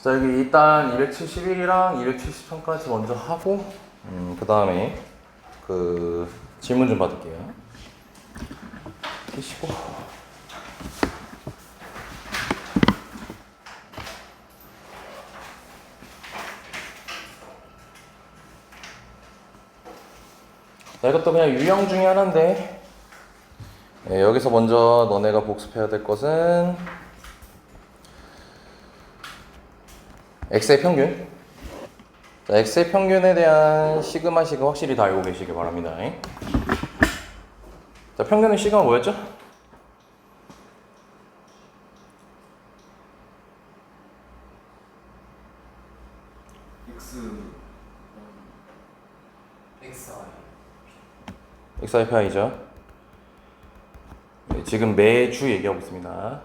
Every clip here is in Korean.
자, 여기 일단 271이랑 273까지 먼저 하고 그 다음에 그 질문 좀 받을게요. 켜시고 자, 이것도 그냥 유형 중에 하나인데 여기서 먼저 너네가 복습해야 될 것은 x의 평균. 자, x의 평균에 대한 시그마식은 확실히 다 알고 계시길 바랍니다. 자, 평균의 시그마 뭐였죠? xi p이죠. 지금 매주 얘기하고 있습니다.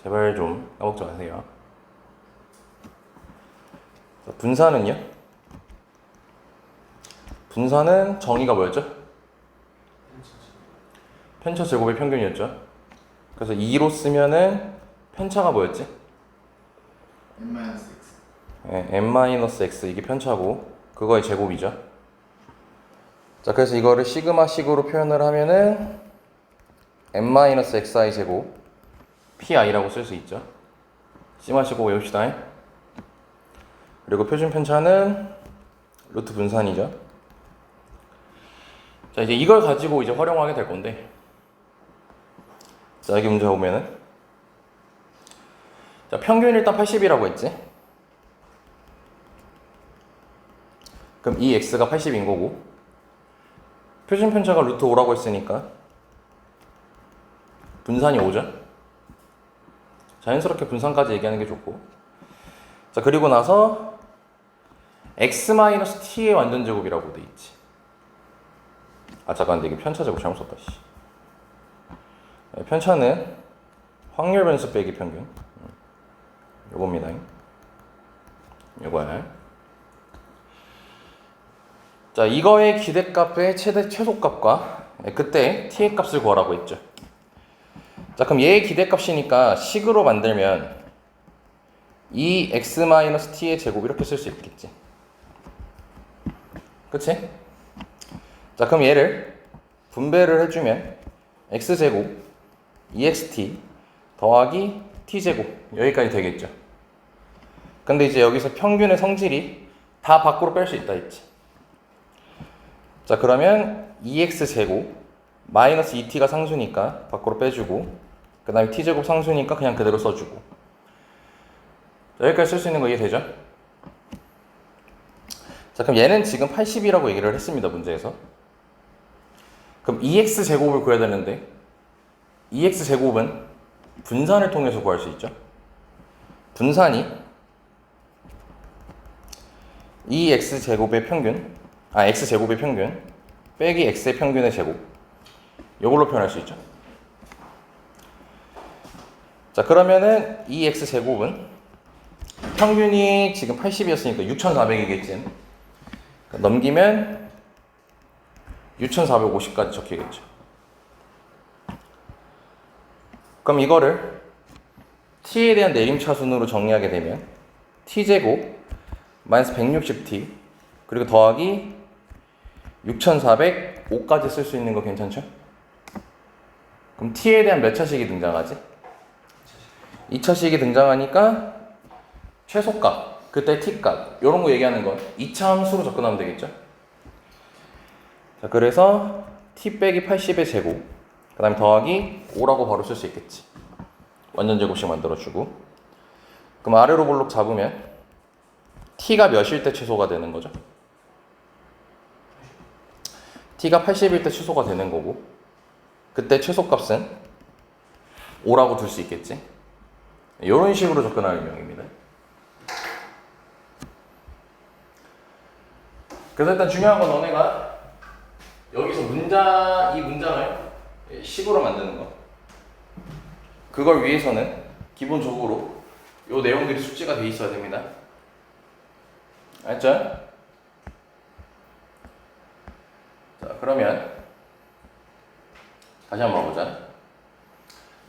제발 좀 까먹지 마세요. 자, 분사는요? 분사는 정의가 뭐였죠? 편차 제곱의 평균이었죠. 그래서 2로 쓰면은 편차가 뭐였지? n-x. 네, n-x 이게 편차고 그거의 제곱이죠. 자, 그래서 이거를 시그마식으로 표현을 하면은 n-xi 제곱 pi라고 쓸 수 있죠. 시그마식 꼭 외웁시다. 그리고 표준 편차는 루트 분산이죠. 자, 이제 이걸 가지고 이제 활용하게 될 건데, 자, 여기 문제 보면은, 자, 평균 일단 80이라고 했지. 그럼 이 x가 80인 거고, 표준 편차가 루트 5라고 했으니까 분산이 5죠. 자연스럽게 분산까지 얘기하는 게 좋고, 자, 그리고 나서 x-t의 완전 제곱이라고 돼 있지. 아, 잠깐, 근데 이게 편차 제곱 잘못 썼다, 씨. 편차는 확률 변수 빼기 평균. 요겁니다. 요거야. 자, 이거의 기대값의 최소값과 그때 t의 값을 구하라고 했죠. 자, 그럼 얘의 기대값이니까 식으로 만들면 이 x-t의 제곱 이렇게 쓸 수 있겠지. 그치? 자, 그럼 얘를 분배를 해주면 x제곱 2xt 더하기 t제곱 여기까지 되겠죠. 근데 이제 여기서 평균의 성질이 다 밖으로 뺄 수 있다 했지. 자, 그러면 2x제곱 마이너스 2t가 상수니까 밖으로 빼주고 그 다음에 t제곱 상수니까 그냥 그대로 써주고. 자, 여기까지 쓸 수 있는 거 이해되죠? 자, 그럼 얘는 지금 80이라고 얘기를 했습니다, 문제에서. 그럼 2x제곱을 구해야 되는데 2x제곱은 분산을 통해서 구할 수 있죠. 분산이 2x제곱의 평균, x제곱의 평균 빼기 x의 평균의 제곱 이걸로 표현할 수 있죠. 자, 그러면은 2x제곱은 평균이 지금 80이었으니까 6400이겠지. 넘기면 6450까지 적히겠죠. 그럼 이거를 t에 대한 내림차순으로 정리하게 되면 t제곱 마이너스 160t 그리고 더하기 6405까지 쓸 수 있는 거 괜찮죠? 그럼 t에 대한 몇 차식이 등장하지? 2차식이 등장하니까 최소값, 그때 t값 이런 거 얘기하는 건 2차 함수로 접근하면 되겠죠? 자, 그래서 t 빼기 80의 제곱 그 다음에 더하기 5라고 바로 쓸 수 있겠지. 완전 제곱식 만들어주고 그럼 아래로 볼록 잡으면 t가 몇일 때 최소가 되는 거죠? t가 80일 때 최소가 되는 거고 그때 최소값은 5라고 둘 수 있겠지. 이런 식으로 접근하는 유형입니다. 그래서 일단 중요한 건 너네가 여기서 이 문장을 식으로 만드는 거. 그걸 위해서는 기본적으로 이 내용들이 숙지가 돼 있어야 됩니다. 알죠? 자, 그러면 다시 한번 보자.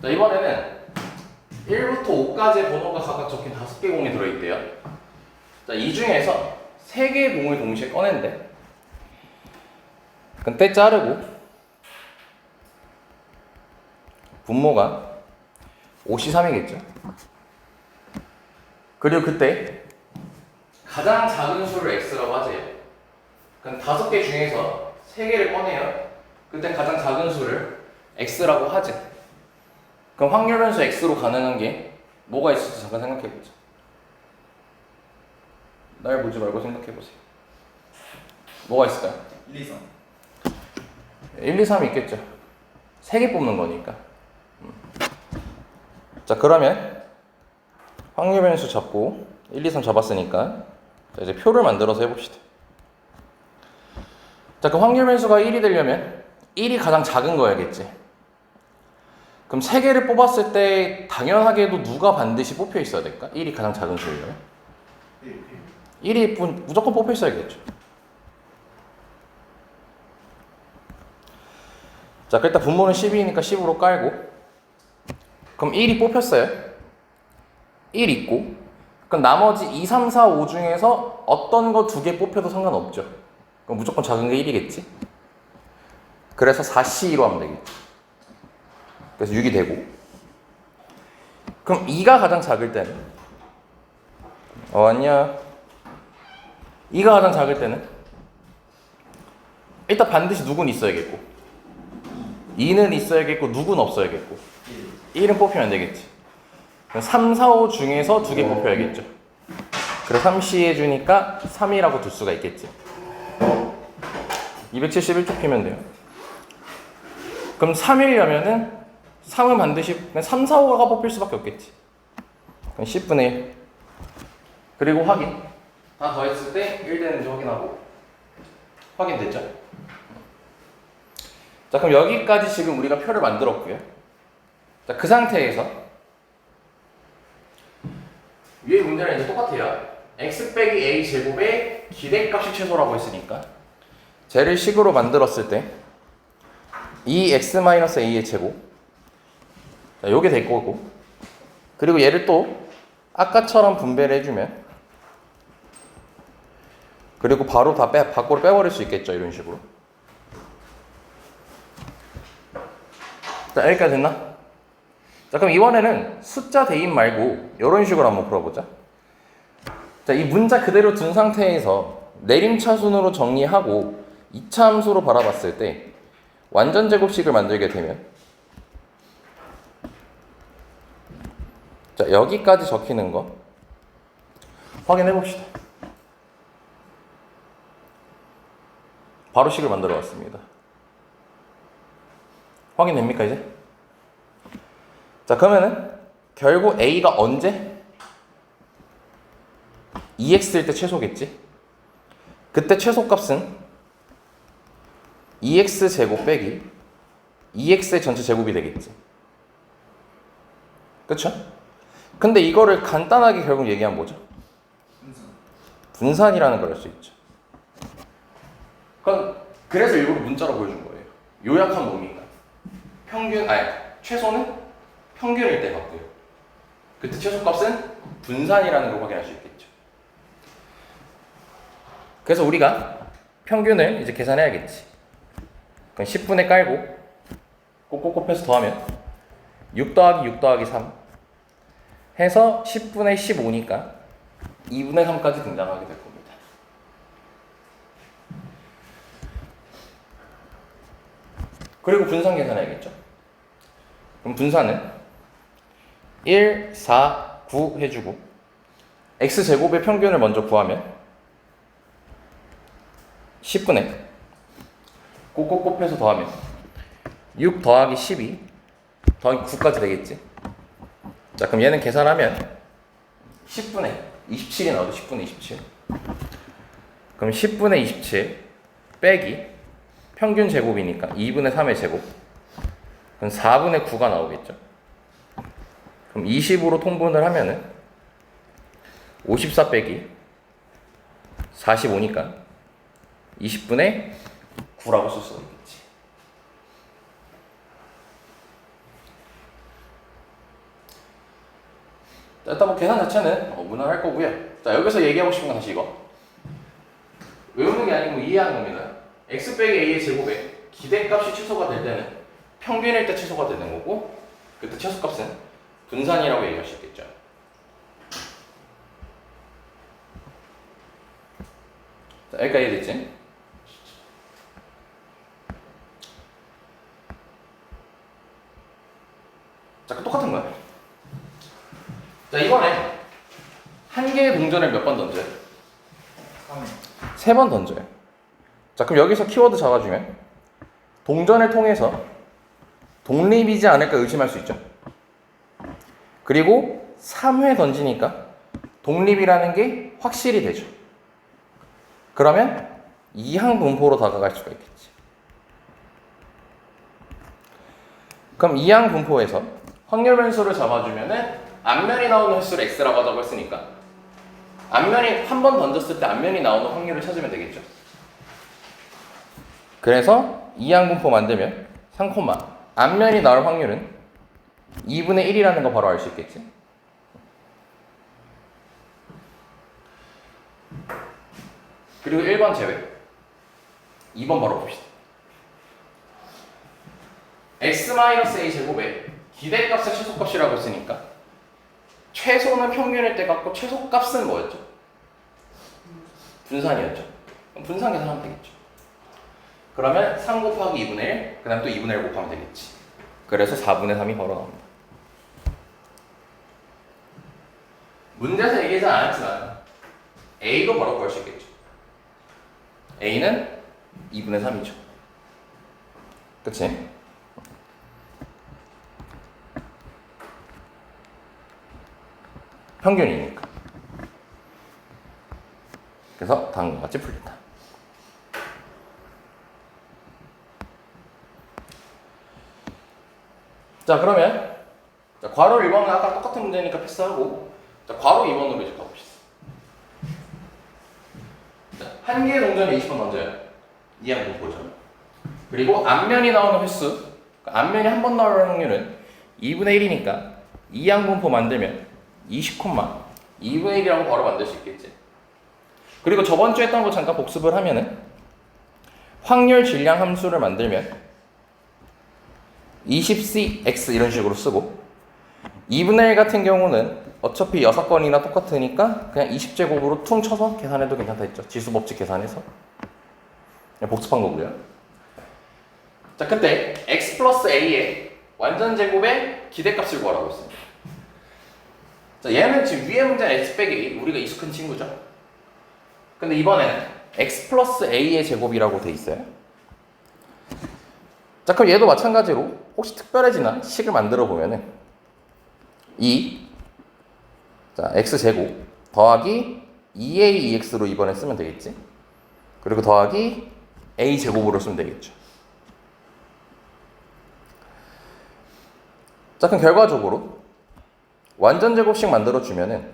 자, 이번에는 1부터 5까지의 번호가 각각 적힌 5개 공이 들어있대요. 자, 이 중에서 3개의 공을 동시에 꺼낸대. 그럼 때 자르고 분모가 5C3이겠죠. 그리고 그때 가장 작은 수를 x라고 하세요. 그럼 5개 중에서 3개를 꺼내요. 그때 가장 작은 수를 x라고 하지. 그럼 확률 변수 x로 가능한 게 뭐가 있을지 잠깐 생각해보자. 날 보지 말고 생각해보세요. 뭐가 있을까요? 1, 2, 3. 1, 2, 3 있겠죠. 3개 뽑는 거니까. 자, 그러면 확률 변수 잡고 1, 2, 3 잡았으니까 자, 이제 표를 만들어서 해봅시다. 자, 그 확률 변수가 1이 되려면 1이 가장 작은 거야겠지. 그럼 3개를 뽑았을 때 당연하게도 누가 반드시 뽑혀 있어야 될까? 1이 가장 작은 수예요. 1이 무조건 뽑혀 있어야겠죠. 자, 일단 분모는 10이니까 10으로 깔고, 그럼 1이 뽑혔어요. 1 있고, 그럼 나머지 2, 3, 4, 5 중에서 어떤 거 2개 뽑혀도 상관없죠. 그럼 무조건 작은 게 1이겠지. 그래서 4C2로 하면 되겠지. 그래서 6이 되고, 그럼 2가 가장 작을 때는 안녕. 2가 가장 작을 때는 일단 반드시 누구는 있어야겠고, 2는 있어야겠고, 누구는 없어야겠고, 1은 뽑히면 안 되겠지. 그럼 3, 4, 5 중에서 2개 뽑혀야겠죠. 그래서 3C 해주니까 3이라고 둘 수가 있겠지. 271쪽 피면 돼요. 그럼 3이려면은 3은 반드시 그냥 3, 4, 5가 뽑힐 수밖에 없겠지. 그럼 10분의 1. 그리고 확인. 다 더했을 때 1 되는지 확인하고. 확인됐죠? 자, 그럼 여기까지 지금 우리가 표를 만들었고요. 자, 그 상태에서 위에 문제는 이제 똑같아요. x 빼기 a 제곱의 기대값이 최소라고 했으니까 쟤를 식으로 만들었을 때 2x-a의 제곱, 자, 요게 될 거고, 그리고 얘를 또 아까처럼 분배를 해주면, 그리고 바로 다 밖으로 빼버릴 수 있겠죠. 이런 식으로. 자, 여기까지 됐나? 자, 그럼 이번에는 숫자 대입 말고 이런 식으로 한번 풀어보자. 자, 이 문자 그대로 둔 상태에서 내림차순으로 정리하고 2차 함수로 바라봤을 때 완전 제곱식을 만들게 되면, 자, 여기까지 적히는 거 확인해 봅시다. 바로 식을 만들어 왔습니다. 확인됩니까 이제? 자, 그러면은 결국 a가 언제? 2x일 때 최소겠지? 그때 최소값은 2x 제곱 빼기 2x의 전체 제곱이 되겠지. 그쵸? 근데 이거를 간단하게 결국 얘기하면 뭐죠? 분산이라는 걸 할 수 있죠. 그래서 일부러 문자로 보여준 거예요. 요약한 뭡니까? 최소는 평균일 때 같고요. 그때 최소값은 분산이라는 걸 확인할 수 있겠죠. 그래서 우리가 평균을 이제 계산해야겠지. 그럼 10분의 깔고 꼭꼭꼭 해서 더하면 6 더하기 6 더하기 3 해서 10분의 15니까 2분의 3까지 등장하게 될 겁니다. 그리고 분산 계산해야겠죠. 그럼 분산은 1, 4, 9 해주고 x제곱의 평균을 먼저 구하면 10분의 꼭꼭꼭 해서 더하면 6 더하기 12 더하기 9까지 되겠지. 자, 그럼 얘는 계산하면 10분의 27이 나오죠. 10분의 27. 그럼 10분의 27 빼기 평균 제곱이니까 2분의 3의 제곱. 그럼 4분의 9가 나오겠죠. 그럼 20으로 통분을 하면은 54 빼기 45니까 20분의 9라고 쓸 수가 있겠지. 자, 일단 뭐 계산 자체는 무난할 거고요. 자, 여기서 얘기하고 싶은 건 다시 이거. 외우는 게 아니고 이해하는 겁니다. x 빼기 a의 제곱에 기대값이 취소가 될 때는 평균일 때 취소가 되는 거고, 그때 최소값은 분산이라고 얘기할 수 있겠죠. 자, 여기까지 이해됐지? 자, 똑같은 거야. 자, 이번에 한 개의 동전을 몇 번 던져요? 3번 던져요. 자, 그럼 여기서 키워드 잡아주면 동전을 통해서 독립이지 않을까 의심할 수 있죠. 그리고 3회 던지니까 독립이라는 게 확실히 되죠. 그러면 이항 분포로 다가갈 수가 있겠지. 그럼 이항 분포에서 확률 변수를 잡아주면은 앞면이 나오는 횟수를 x라고 하자고 했으니까 앞면이 한 번 던졌을 때 앞면이 나오는 확률을 찾으면 되겠죠. 그래서 이항 분포 만들면 3, 앞면이 나올 확률은 2분의 1이라는 거 바로 알 수 있겠지. 그리고 1번 제외. 2번 바로 봅시다. x-a 제곱에 기대값의 최소값이라고 했으니까 최소는 평균일 때 같고 최소값은 뭐였죠? 분산이었죠. 그럼 분산 계산하면 되겠죠. 그러면 3 곱하기 2분의 1, 그 다음 또 2분의 1 곱하면 되겠지. 그래서 4분의 3이 바로 나옵니다. 문제에서 얘기하지 않았지만 A도 바로 구할 수 있겠죠. A는 2분의 3이죠. 그치? 평균이니까. 그래서 다음과 같이 풀린다. 자, 그러면 자, 괄호 1번은 아까 똑같은 문제니까 패스하고 자, 괄호 2번으로 이제 가봅시다. 자, 한 개의 동전에 20번 던져요. 이항 분포죠. 그리고 앞면이 나오는 횟수, 그러니까 앞면이 한 번 나올 확률은 2분의 1이니까 이항 분포 만들면 20, 2분의 1이라고 바로 만들 수 있겠지. 그리고 저번 주에 했던 거 잠깐 복습을 하면은 확률 질량 함수를 만들면 20cx 이런 식으로 쓰고 2분의 1 같은 경우는 어차피 6건이나 똑같으니까 그냥 20제곱으로 퉁 쳐서 계산해도 괜찮다 했죠. 지수법칙 계산해서 그냥 복습한 거고요. 자, 그때 x 플러스 a의 완전 제곱의 기대값을 구하라고 했습니다. 자, 얘는 지금 위에 문제는 x 빼기 a, 우리가 익숙한 친구죠. 근데 이번에는 x 플러스 a의 제곱이라고 돼 있어요. 자, 그럼 얘도 마찬가지로 혹시 특별해지나 식을 만들어 보면은 자, x제곱 더하기 2a2x로 이번에 쓰면 되겠지. 그리고 더하기 a제곱으로 쓰면 되겠죠. 자, 그럼 결과적으로 완전 제곱식 만들어 주면은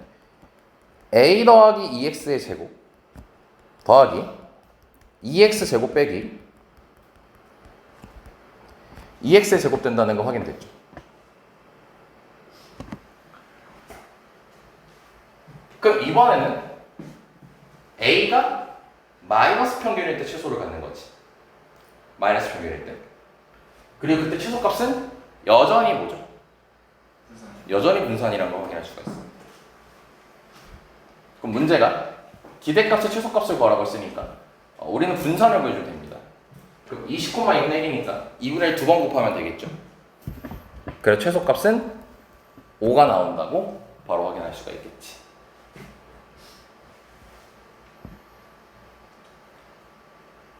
a 더하기 2x의 제곱 더하기 2x 제곱 빼기 2x의 제곱 된다는 거 확인됐죠. 그럼 이번에는 a가 마이너스 평균일 때 최소를 갖는 거지. 마이너스 평균일 때. 그리고 그때 최소값은 여전히 뭐죠? 여전히 분산이라는 걸 확인할 수가 있어. 그럼 문제가 기대값의 최소값을 구하라고 했으니까 우리는 분산을 구해주면 됩니다. 그럼 20,2분의 1이니까 2분의 1 두 번 곱하면 되겠죠. 그래서 최소값은 5가 나온다고 바로 확인할 수가 있겠지.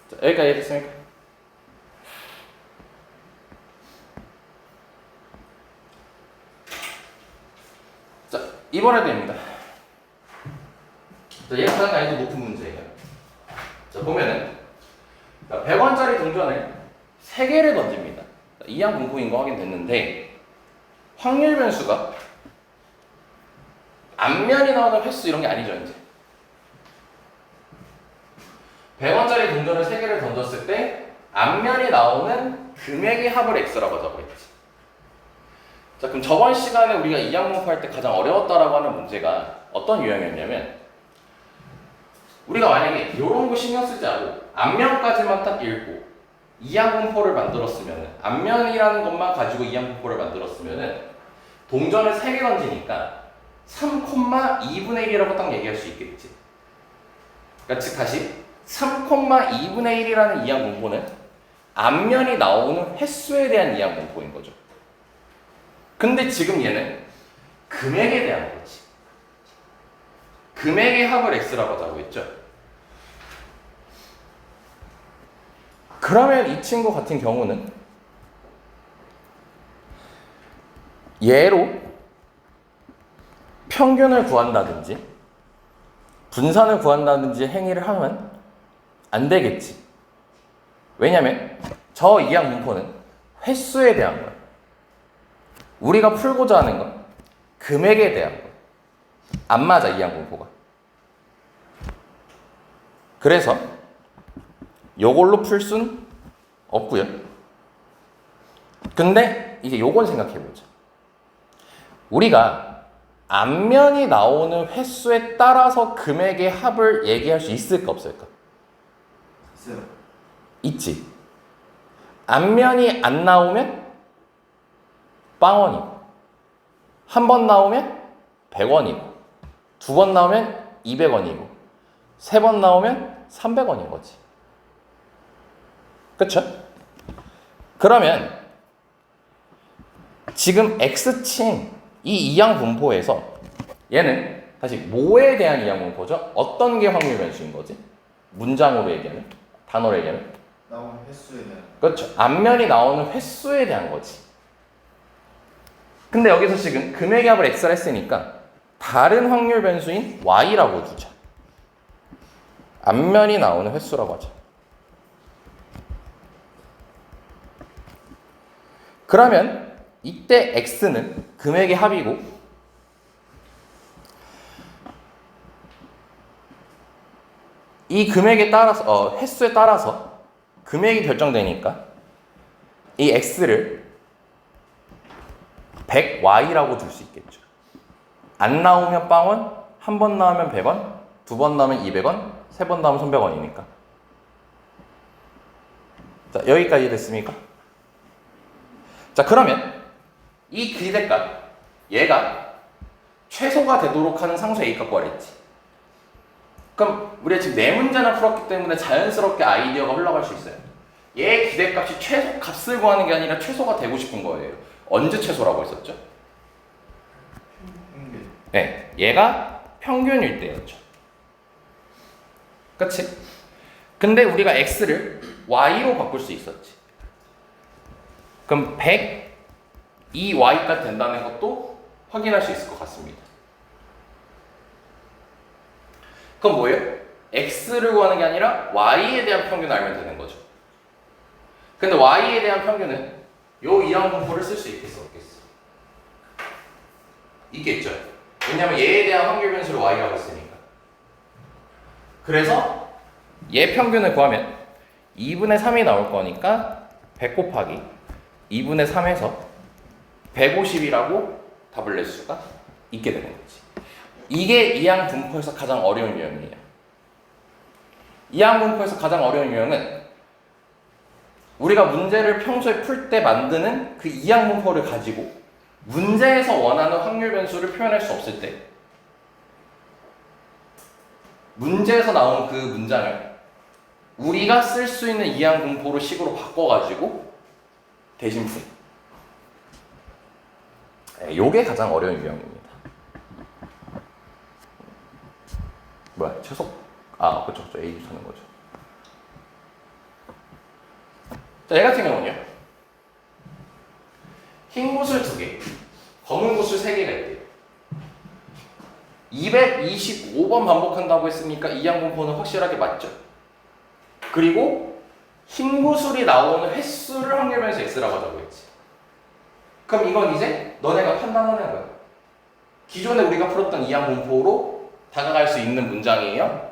자, 여기까지 됐습니까? 자, 이번에도 됩니다. 자, 얘가 가장 난이도 높은 문제예요. 자, 보면은 100원짜리 동전을 3개를 던집니다. 이항 분포인 거 확인됐는데 확률 변수가 앞면이 나오는 횟수 이런 게 아니죠, 이제. 100원짜리 동전을 3개를 던졌을 때 앞면이 나오는 금액의 합을 x라고 하자고 했지. 자, 그럼 저번 시간에 우리가 이항분포 할 때 가장 어려웠다라고 하는 문제가 어떤 유형이었냐면, 우리가 만약에 이런 거 신경 쓰지 않고 앞면까지만 딱 읽고 이항분포를 만들었으면, 앞면이라는 것만 가지고 이항분포를 만들었으면 동전을 3개 던지니까 3,2분의 1이라고 딱 얘기할 수 있겠지. 그러니까 즉 다시 3,2분의 1이라는 이항분포는 앞면이 나오는 횟수에 대한 이항분포인 거죠. 근데 지금 얘는 금액에 대한 거지. 금액의 합을 x라고 하자고 했죠. 그러면 이 친구 같은 경우는 얘로 평균을 구한다든지 분산을 구한다든지 행위를 하면 안 되겠지. 왜냐면 저 이항분포는 횟수에 대한 거야. 우리가 풀고자 하는 건 금액에 대한 거야. 안 맞아, 이항분포가. 그래서 요걸로 풀 순 없고요. 근데 이제 요건 생각해보자. 우리가 앞면이 나오는 횟수에 따라서 금액의 합을 얘기할 수 있을까 없을까? 있어요. 있지. 앞면이 안 나오면 빵원이고, 한 번 나오면 100원이고, 2번 나오면 200원이고, 3번 나오면 300원인 거지. 그쵸? 그러면 지금 X친 이 이항분포에서 얘는 다시 뭐에 대한 이항분포죠? 어떤 게 확률 변수인 거지? 문장으로 얘기하면? 단어로 얘기하면? 나오는 횟수에 대한. 그렇죠. 앞면이 나오는 횟수에 대한 거지. 근데 여기서 지금 금액의 합을 X를 했으니까 다른 확률 변수인 Y라고 두자. 앞면이 나오는 횟수라고 하자. 그러면 이때 X는 금액의 합이고 이 금액에 따라서 횟수에 따라서 금액이 결정되니까 이 X를 100Y라고 줄 수 있겠죠. 안 나오면 빵원, 한 번 나오면 100원, 2번 나오면 200원, 3번 나오면 300원이니까. 자, 여기까지 됐습니까? 자, 그러면 이 기대값, 얘가 최소가 되도록 하는 상수 A값 구하랬지. 그럼 우리가 지금 4문제나 풀었기 때문에 자연스럽게 아이디어가 흘러갈 수 있어요. 얘 기대값이 최소 값을 구하는 게 아니라 최소가 되고 싶은 거예요. 언제 최소라고 했었죠? 평균. 네, 얘가 평균일 때였죠. 그치? 근데 우리가 x를 y로 바꿀 수 있었지. 그럼 100 이 y까지 된다는 것도 확인할 수 있을 것 같습니다. 그럼 뭐예요? x를 구하는 게 아니라 y에 대한 평균을 알면 되는 거죠. 근데 y에 대한 평균은 요 이항분포를 쓸 수 있겠어, 없겠어? 있겠죠. 왜냐면 얘에 대한 확률 변수를 y라고 했으니까. 그래서 얘 평균을 구하면 2분의 3이 나올 거니까 100 곱하기 2분의 3에서 150이라고 답을 낼 수가 있게 되는 거지. 이게 이항분포에서 가장 어려운 유형이에요. 이항분포에서 가장 어려운 유형은 우리가 문제를 평소에 풀 때 만드는 그 이항분포를 가지고 문제에서 원하는 확률 변수를 표현할 수 없을 때 문제에서 나온 그 문장을 우리가 쓸 수 있는 이항분포로 식으로 바꿔가지고 대신 푼. 요게 가장 어려운 유형입니다. 뭐야, 최소? 아, 그쵸. A 주는 거죠. 자, 얘 같은 경우는요. 흰 구슬 2개, 검은 구슬 3개가 있대요. 225번 반복한다고 했으니까 이항분포는 확실하게 맞죠. 그리고 흰 구슬이 나오는 횟수를 확률 변수 x라고 하자고 했지. 그럼 이건 이제 너네가 판단하는 거야. 기존에 우리가 풀었던 이항분포로 다가갈 수 있는 문장이에요?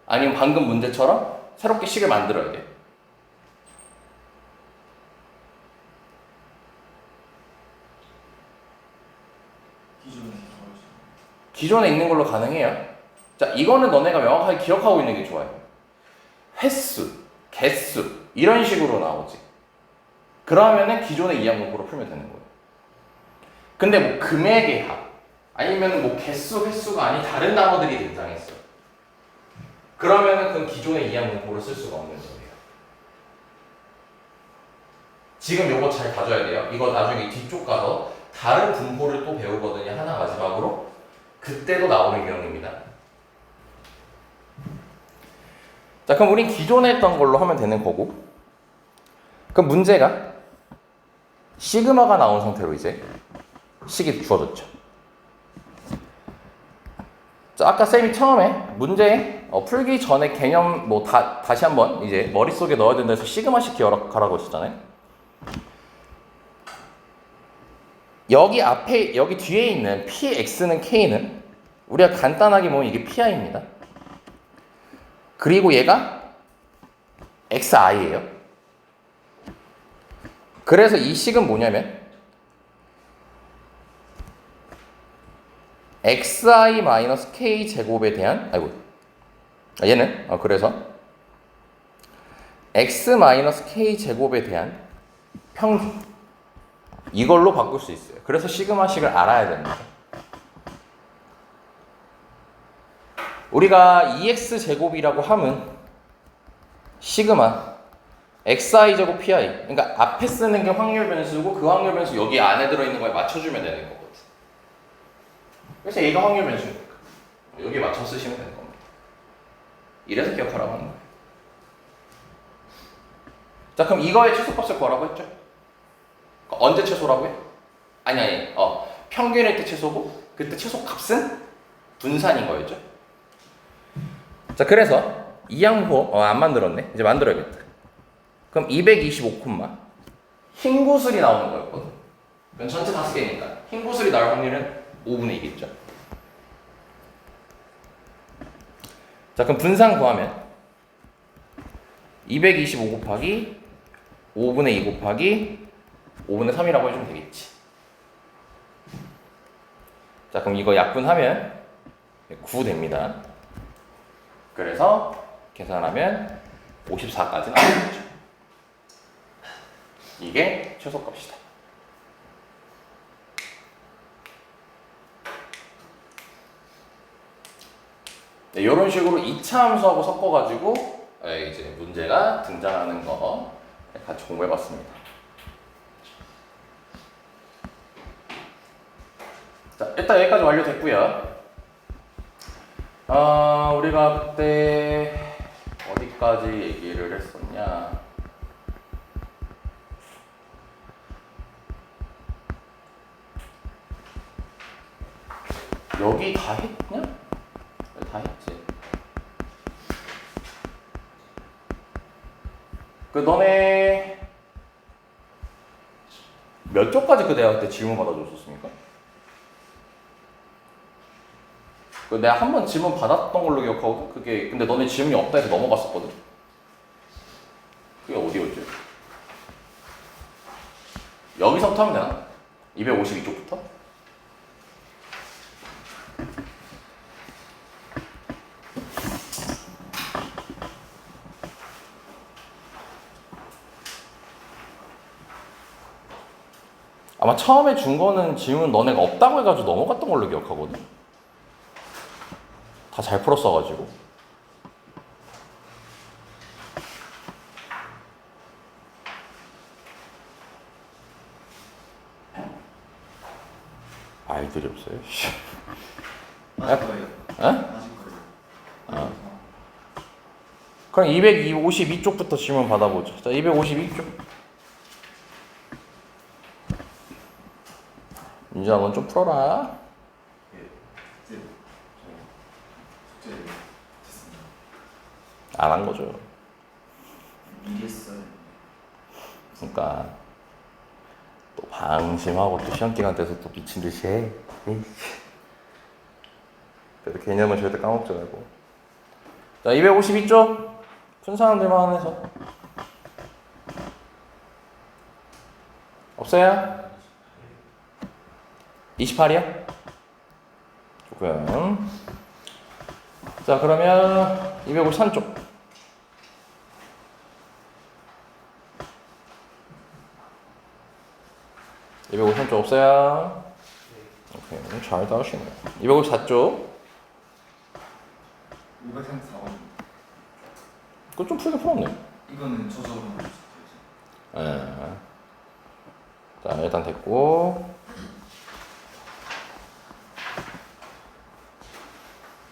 아니면 방금 문제처럼 새롭게 식을 만들어야 돼? 기존에 있는 걸로 가능해요. 자, 이거는 너네가 명확하게 기억하고 있는 게 좋아요. 횟수, 개수 이런 식으로 나오지. 그러면은 기존의 이항문법으로 풀면 되는 거예요. 근데 뭐 금액의 합 아니면 뭐 개수, 횟수가 아닌 다른 단어들이 등장했어요. 그러면은 그건 기존의 이항문법으로 쓸 수가 없는 거예요. 지금 요거 잘 봐줘야 돼요. 이거 나중에 뒤쪽 가서 다른 분포를 또 배우거든요. 하나 마지막으로. 그때도 나오는 유형입니다. 자, 그럼 우린 기존에 했던 걸로 하면 되는 거고, 그럼 문제가 시그마가 나온 상태로 이제 식이 주어졌죠. 자, 아까 쌤이 처음에 문제 풀기 전에 개념 뭐 다시 한번 이제 머릿속에 넣어야 된다 해서 시그마식 기억하라고 했었잖아요. 여기 앞에 여기 뒤에 있는 PX는 K는 우리가 간단하게 보면 이게 PI입니다. 그리고 얘가 XI예요. 그래서 이 식은 뭐냐면 XI-K 제곱에 대한 얘는 그래서 X-K 제곱에 대한 평균 이걸로 바꿀 수 있어요. 그래서 시그마식을 알아야 됩니다. 우리가 2x 제곱이라고 하면 시그마 xi 제곱 pi 그러니까 앞에 쓰는 게 확률 변수고 그 확률 변수 여기 안에 들어있는 거에 맞춰주면 되는 거거든. 그래서 얘가 확률 변수니까 여기에 맞춰 쓰시면 되는 겁니다. 이래서 기억하라고 하는 거예요. 자, 그럼 이거의 최소값을 구하라고 했죠? 언제 최소라고요? 아니 평균일 때 최소고 그때 최소값은 분산인 거였죠. 자, 그래서 이항문법 안 만들었네. 이제 만들어야겠다. 그럼 225 흰 구슬이 나오는 거였거든. 그럼 전체 5개니까 흰 구슬이 나올 확률은 5분의 1이겠죠. 자, 그럼 분산 구하면 225 곱하기 5분의 2 곱하기 5분의 3이라고 해주면 되겠지. 자, 그럼 이거 약분하면 9 됩니다. 그래서 계산하면 54까지 나오겠죠. 이게 최소값이다. 네, 이런 식으로 2차 함수하고 섞어가지고 이제 문제가 등장하는 거 같이 공부해봤습니다. 자, 일단 여기까지 완료됐고요. 우리가 그때 어디까지 얘기를 했었냐? 여기 다 했냐? 다 했지. 너네 몇 쪽까지 그 내가 그때 질문 받아줬었습니까? 내가 한 번 질문 받았던 걸로 기억하고 그게 근데 너네 질문이 없다 해서 넘어갔었거든. 그게 어디였지? 여기서부터 하면 되나? 252쪽부터? 아마 처음에 준 거는 질문 너네가 없다고 해가지고 넘어갔던 걸로 기억하거든. 다 잘 풀었어가지고. 아이들이 없어요. 맞을 거예요. 에? 맞을 거예요. 그럼 252쪽부터 질문 받아보죠. 자, 252쪽. 민준아, 넌 좀 풀어라. 숙제 됐습니다. 안 한 거죠. 미리 했어요. 그러니까 또 방심하고 또 시험 기간 돼서 또 미친 듯이 해. 그래도 개념은 절대 까먹지 말고. 자, 252쪽 푼 사람들만 해서 없어요? 28이야? 좋고요. 자, 그러면 253쪽. 253쪽 없어요? 오케이, 잘 따시네요. 254쪽. 534원. 그거 좀 풀긴 풀었네. 이거는 저절로 예. 자, 일단 됐고.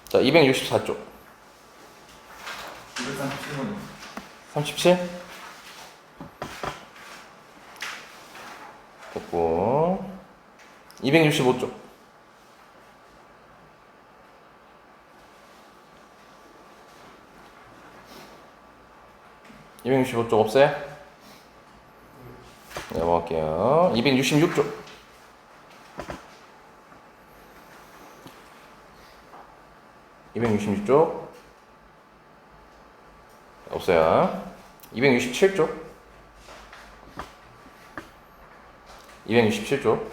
자, 264쪽. 237원. 37? 됐고. 265쪽. 265쪽 없어요? 네, 넘어갈게요. 266쪽. 266쪽. 없어요. 267쪽. 267쪽.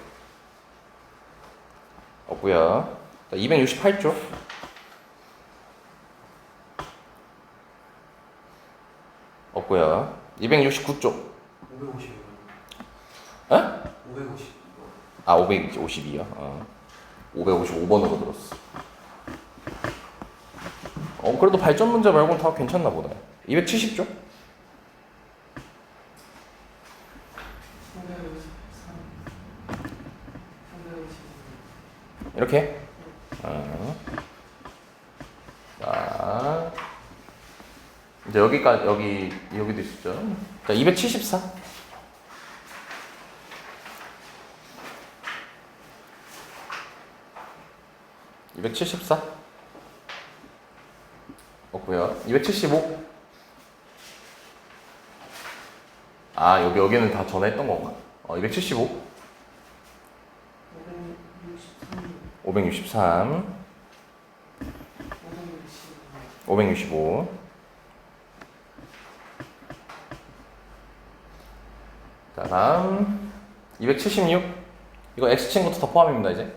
없고요. 268쪽. 없고요. 269쪽. 555번. 에? 552번. 아, 552요. 555번으로 들었어. 그래도 발전 문제 말고는 다 괜찮나 보다. 270쪽? 352. 이렇게. 자, 이제 여기까지, 여기도 있었죠. 자, 274. 274. 없고요. 275. 아, 여기는 다 전화했던 건가? 275. 563. 565. 자, 다음 276. 이거 X친구도 다 포함입니다, 이제.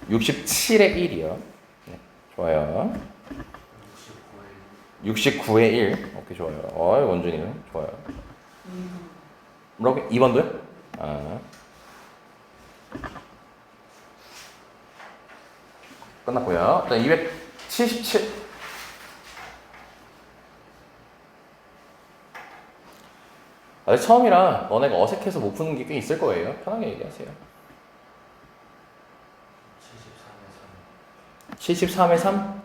67의 1이요. 네, 좋아요. 69의 1. 오케이, 좋아요. 원준이는 좋아요. 뭐라고? 2번도요? 아. 끝났고요. 자, 277. 아직 처음이라 너네가 어색해서 못 푸는 게 꽤 있을 거예요. 편하게 얘기하세요. 73의 3?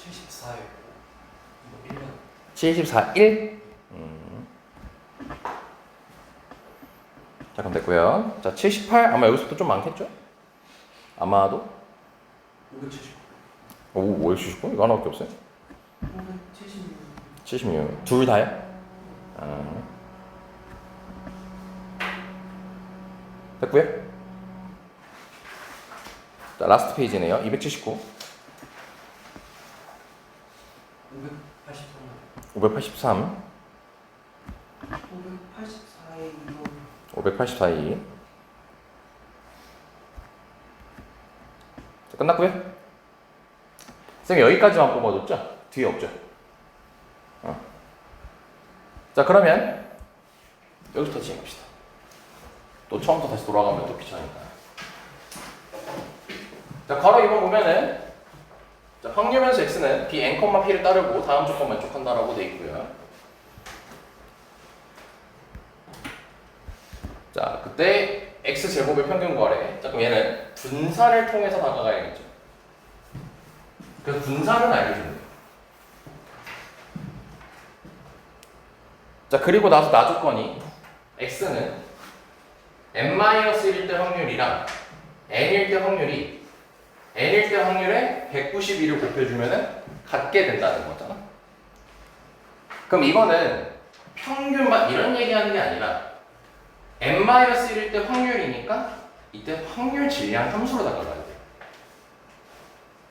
74에 1번. 74, 1? 자, 그럼 됐고요. 자, 78. 아마 여기서부터 좀 많겠죠? 아마도. 579. 오, 579? 이거 하나밖에 없어요? 576. 76. 둘 다요? 됐고요. 자, 라스트 페이지네요. 279. 583. 583. 584에 2번. 584이. 자, 끝났고요. 쌤이 여기까지만 뽑아줬죠? 뒤에 없죠? 자, 그러면 여기부터 진행합시다. 또 처음부터 다시 돌아가면 또 귀찮으니까. 자, 괄호 2번 보면은 자, 확률변수 x는 b n, p를 따르고 다음 조건 만족한다라고 돼 있고요. 자, 그때 x 제곱의 평균 거래. 자, 그럼 얘는 분산을 통해서 다가가야겠죠. 그래서 분산은 알려주는 거예요. 자, 그리고 나서 나 조건이 x는 n-1일 때 확률이랑 n일 때 확률이 n일 때 확률에 192를 곱해주면은 같게 된다는 거잖아. 그럼 이거는 평균만 이런 얘기하는 게 아니라 n-1일 때 확률이니까 이때 확률 질량 함수로 다가가야 돼.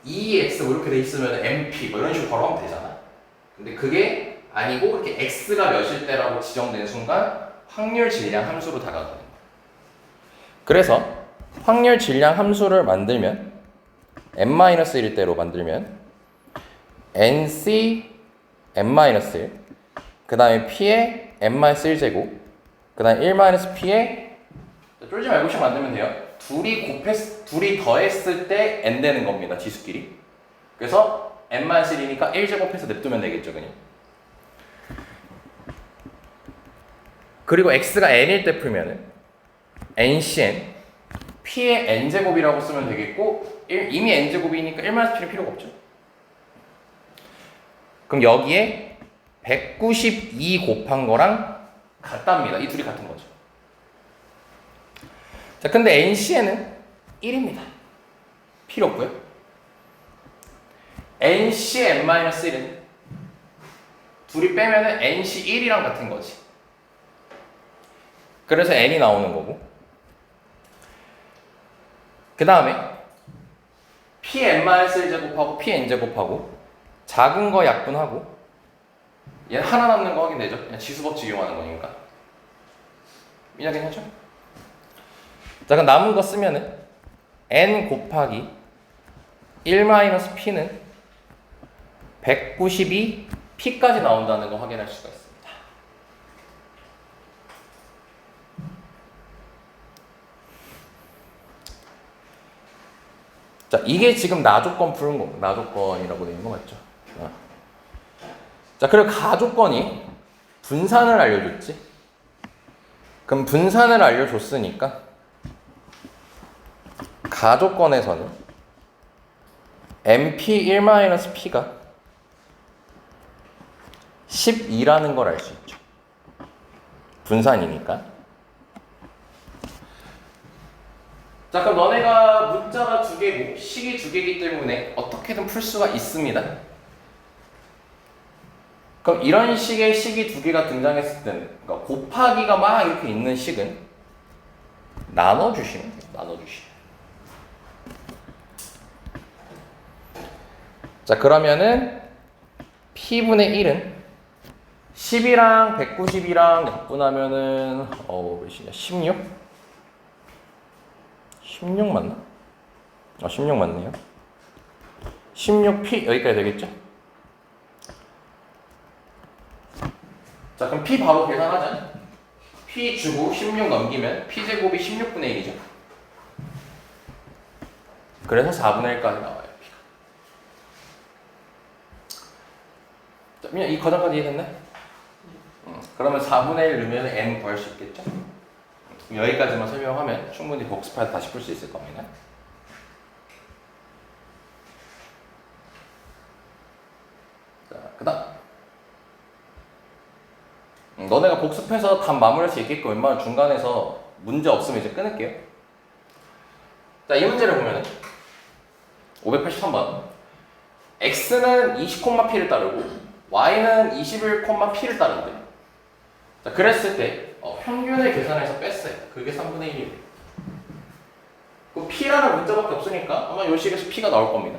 2x 뭐 이렇게 돼 있으면 np 뭐 이런 식으로 걸어가면 되잖아. 근데 그게 아니고 이렇게 x가 몇일 때라고 지정된 순간 확률 질량 함수로 다가가는 거예요. 그래서 확률 질량 함수를 만들면 n-1일 때로 만들면 nc n-1 그 다음에 p의 n-1제곱 그 다음에 1-p의 쫄지 말고 씩 만들면 돼요. 둘이 더했을 때 n 되는 겁니다. 지수끼리. 그래서 n-1이니까 1제곱해서 냅두면 되겠죠. 그냥. 그리고 x가 n일 때 풀면은 ncn p의 n제곱이라고 쓰면 되겠고 이미 n제곱이니까 1-p는 필요가 없죠. 그럼 여기에 192 곱한 거랑 같답니다. 이 둘이 같은 거죠. 자, 근데 ncn은 1입니다. 필요 없고요. nc n-1은 둘이 빼면은 nc 1이랑 같은 거지. 그래서 n이 나오는 거고. 그 다음에 pn-1 제곱하고 pn 제곱하고 작은 거 약분하고 얘는 하나 남는 거 확인되죠? 그냥 지수법칙 이용하는 거니까. 이해 괜찮죠? 자, 그럼 남은 거 쓰면은 n 곱하기 1-p는 192 p까지 나온다는 거 확인할 수가 있습니다. 자, 이게 지금 나조건 푸는 거, 나조건이라고 되어 있는 거 맞죠? 자, 그리고 가조건이 분산을 알려줬지? 그럼 분산을 알려줬으니까 가조건에서는 mp1-p가 12라는 걸 알 수 있죠. 분산이니까. 자, 그럼 너네가 문자가 2개고 식이 2개이기 때문에 어떻게든 풀 수가 있습니다. 그럼 이런 식의 식이 2개가 등장했을 때는 그러니까 곱하기가 막 이렇게 있는 식은 나눠주시면 돼요. 나눠주시면. 자, 그러면은 p분의 1은 10이랑 190이랑 약분하면은 몇이냐? 16? 16 맞나? 16 맞네요. 16p 여기까지 되겠죠? 자, 그럼 p 바로 계산하자. p 주고 16 넘기면 p제곱이 16분의 1이죠. 그래서 4분의 1까지 나와요. p가. 자, 그냥 이 과정까지 이해됐네? 그러면 4분의 1 넣으면 n 구할 수 있겠죠? 여기까지만 설명하면 충분히 복습해서 다시 풀 수 있을 겁니다. 자, 그 다음 너네가 복습해서 답 마무리할 수 있게끔 웬만한 중간에서 문제 없으면 이제 끊을게요. 자, 이 문제를 보면 583번 x는 20,p를 따르고 y는 21,p를 따른대. 자, 그랬을 때 평균을 계산해서 뺐어요. 그게 3분의 1이에요. 그 p라는 문자밖에 없으니까 아마 이 식에서 p가 나올 겁니다.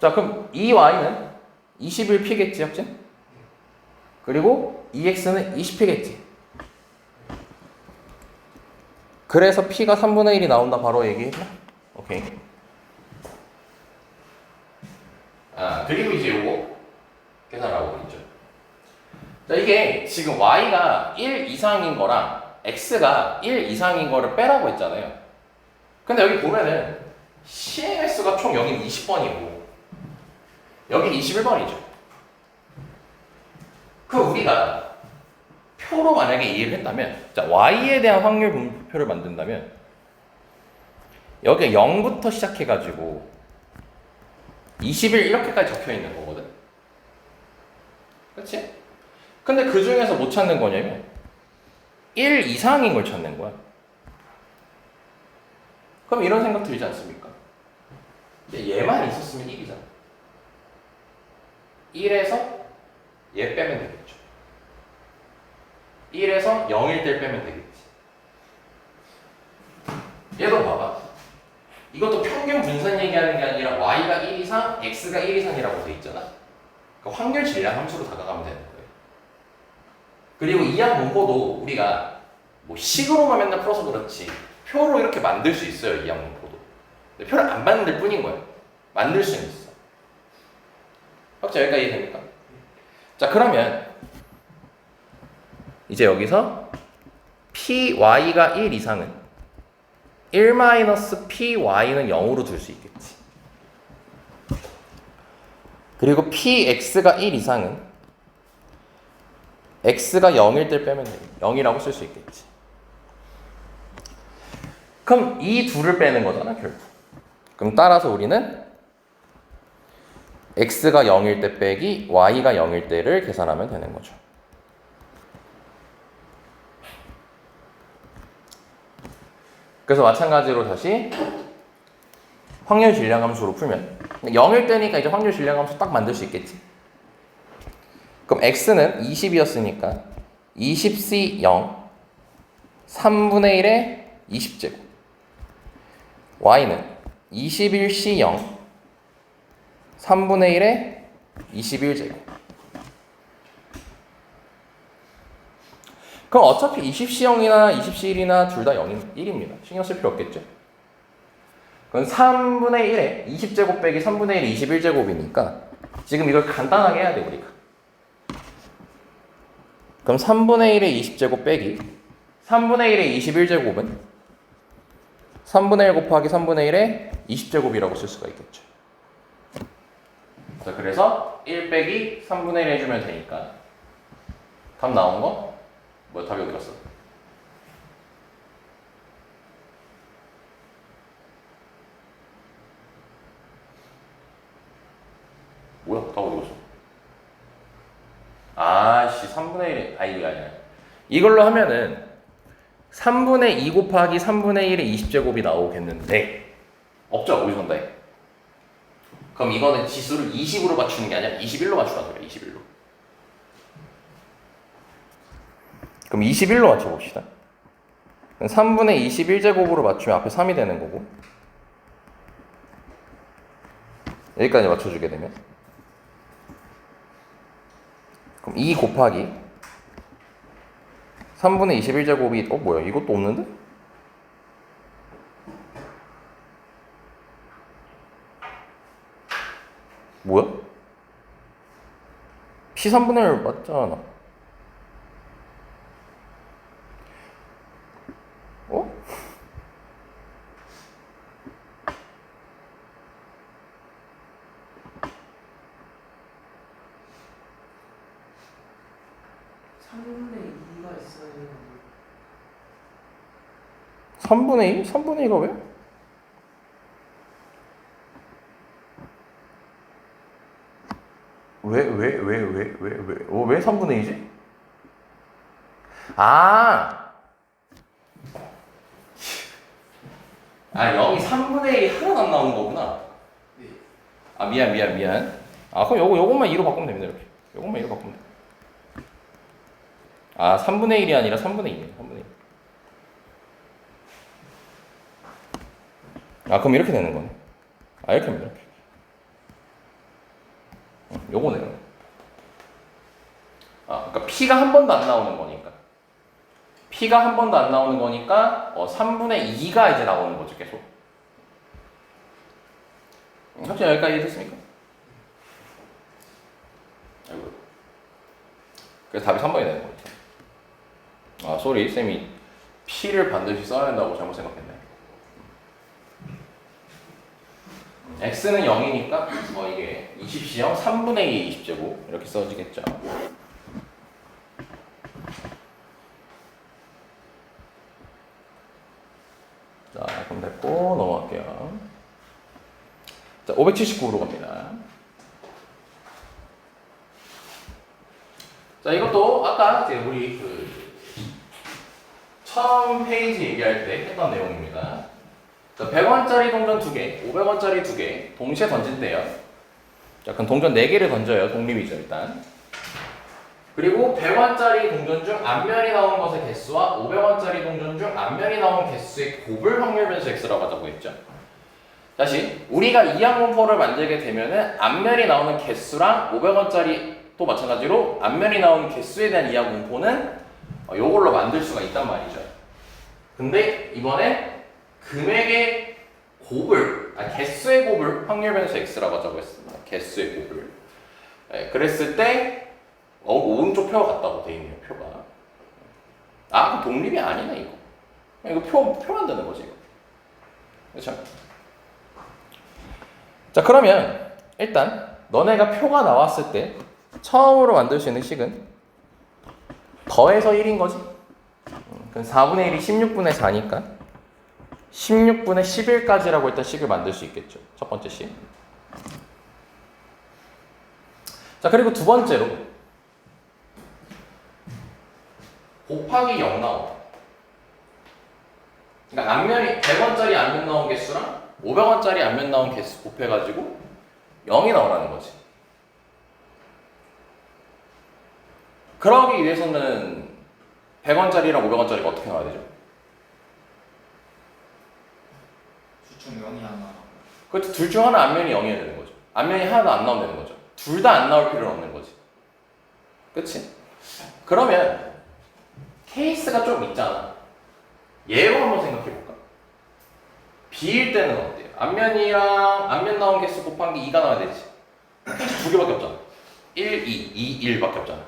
자, 그럼 이 y는 21p겠지, 확진? 그리고 이 x는 20p겠지. 그래서 p가 3분의 1이 나온다 바로 얘기했나? 오케이. 그리고 이제 요거 계산하고 있죠. 자, 이게 지금 y가 1 이상인 거랑 x가 1 이상인 거를 빼라고 했잖아요. 근데 여기 보면은 시행의 수가 총 여긴 20번이고 여긴 21번이죠. 그 우리가 표로 만약에 이해를 했다면, 자, y에 대한 확률 분포표를 만든다면 여기 0부터 시작해가지고 21 이렇게까지 적혀 있는 거거든. 그렇지? 근데 그 중에서 뭐 찾는 거냐면 1 이상인 걸 찾는 거야. 그럼 이런 생각 들지 않습니까? 얘만 있었으면 1이잖아. 1에서 얘 빼면 되겠죠. 1에서 0일 때 빼면 되겠지. 얘도 봐봐. 이것도 평균 분산 얘기하는 게 아니라 y가 1 이상, x가 1 이상이라고 돼 있잖아. 그러니까 확률 질량 함수로 다가가면 되는 거예요. 그리고 이항 분포도 우리가 뭐 식으로만 맨날 풀어서 그렇지 표로 이렇게 만들 수 있어요. 이항 분포도. 근데 표를 안 만들 뿐인 거예요. 만들 수는 있어. 혹시 여기까지 이해됩니까? 자, 그러면 이제 여기서 py가 1 이상은 1-py는 0으로 둘 수 있겠지. 그리고 px가 1 이상은 x가 0일 때 빼면 돼. 0이라고 쓸 수 있겠지. 그럼 이 둘을 빼는 거잖아, 결국. 그럼 따라서 우리는 x가 0일 때 빼기 y가 0일 때를 계산하면 되는 거죠. 그래서 마찬가지로 다시 확률 질량 함수로 풀면 0일 때니까 이제 확률 질량 함수 딱 만들 수 있겠지. 그럼 x는 20이었으니까 20c 0 3분의 1에 20제곱, y는 21c 0 3분의 1에 21제곱. 그럼 어차피 20C0이나 20C1이나 둘 다 1입니다. 신경 쓸 필요 없겠죠? 그럼 3분의 1에 20제곱 빼기 3분의 1이 21제곱이니까 지금 이걸 간단하게 해야 돼, 우리가. 그럼 3분의 1에 20제곱 빼기 3분의 1에 21제곱은 3분의 1 곱하기 3분의 1에 20제곱이라고 쓸 수가 있겠죠. 자, 그래서 1 빼기 3분의 1 해주면 되니까 답 나온 거? 뭐야, 답이 어디 갔어? 뭐야, 답 어디 갔어? 아씨, 3분의 1에, 이게 아니야. 이걸로 하면은 3분의 2 곱하기 3분의 1에 20제곱이 나오겠는데 없죠, 어디서 온다 해. 그럼 이거는 지수를 20으로 맞추는 게 아니라 21로 맞추라는 거야, 21로. 그럼 21로 맞춰봅시다. 3분의 21제곱으로 맞추면 앞에 3이 되는 거고, 여기까지 맞춰주게 되면 그럼 2 곱하기 3분의 21제곱이 뭐야, 이것도 없는데? 뭐야? P 3분의 1 맞잖아. 어? (3분의 2가) 있어야 되는 3분의 2? 3분의 2가 왜? 왜 3분의 2지? 아, 0이 3분의 1이 하나도 안 나오는 거구나. 네. 아, 미안. 그럼 요것만 2로 바꾸면 됩니다, 이렇게. 요것만 2로 바꾸면 돼. 아, 3분의 1이 아니라 3분의 2네요, 3분의 2. 아, 그럼 이렇게 되는 거네. 아, 이렇게 합니다, 이렇게. 요거네요. 아, 그러니까 P가 한 번도 안 나오는 거니까. P가 한 번도 안 나오는 거니까 3분의 2가 이제 나오는 거죠, 계속. 혹시 여기까지 이해됐습니까? 아이고. 그래서 답이 3번이 되는 거죠. 아, 쏘리. 쌤이 P를 반드시 써야 된다고 잘못 생각했네. X는 0이니까 이게 20C0 3분의 2 20제곱 이렇게 써지겠죠. 자, 그럼 됐고 넘어갈게요. 자, 579으로 갑니다. 자, 이것도 아까 이제 우리 처음 페이지 얘기할 때 했던 내용입니다. 자, 100원짜리 동전 2개, 500원짜리 2개 동시에 던진대요. 자, 그럼 동전 4개를 던져요. 독립이죠, 일단. 그리고 100원짜리 동전 중 앞면이 나온 것의 개수와 500원짜리 동전 중 앞면이 나온 개수의 곱을 확률 변수 x라고 하자고 했죠. 다시 우리가 이항분포를 만들게 되면은 앞면이 나오는 개수랑 500원짜리 또 마찬가지로 앞면이 나오는 개수에 대한 이항분포는 요걸로 만들 수가 있단 말이죠. 근데 이번에 금액의 곱을, 개수의 곱을 확률 변수 x라고 하자고 했습니다. 개수의 곱을. 네, 그랬을 때 오른쪽 표가 같다고 돼 있네요. 표가. 그 독립이 아니네 이거. 이거 표 만드는 거지 이거. 그렇죠? 자 그러면 일단 너네가 표가 나왔을 때 처음으로 만들 수 있는 식은 더해서 1인 거지. 그럼 4분의 1이 16분의 4니까 16분의 11까지라고 일단 식을 만들 수 있겠죠. 첫 번째 식. 자 그리고 두 번째로 곱하기 0 나온다. 그러니까 앞면이 100원짜리 앞면 나온 개수랑 500원짜리 앞면 나온 개수 곱해가지고 0이 나오라는 거지. 그러기 위해서는 100원짜리랑 500원짜리가 어떻게 나와야 되죠? 수중 0이 하나. 그렇죠. 둘 중 하나 앞면이 0이어야 되는 거죠. 앞면이 하나도 안 나오면 되는 거죠. 둘 다 안 나올 필요는 없는 거지. 그치? 그러면 케이스가 좀 있잖아. 예로 한번 생각해볼까? B일 때는 어때요? 앞면 나온 개수 곱하기 2가 나와야 되지. 케이스 두 개밖에 없잖아. 1, 2, 2, 1밖에 없잖아.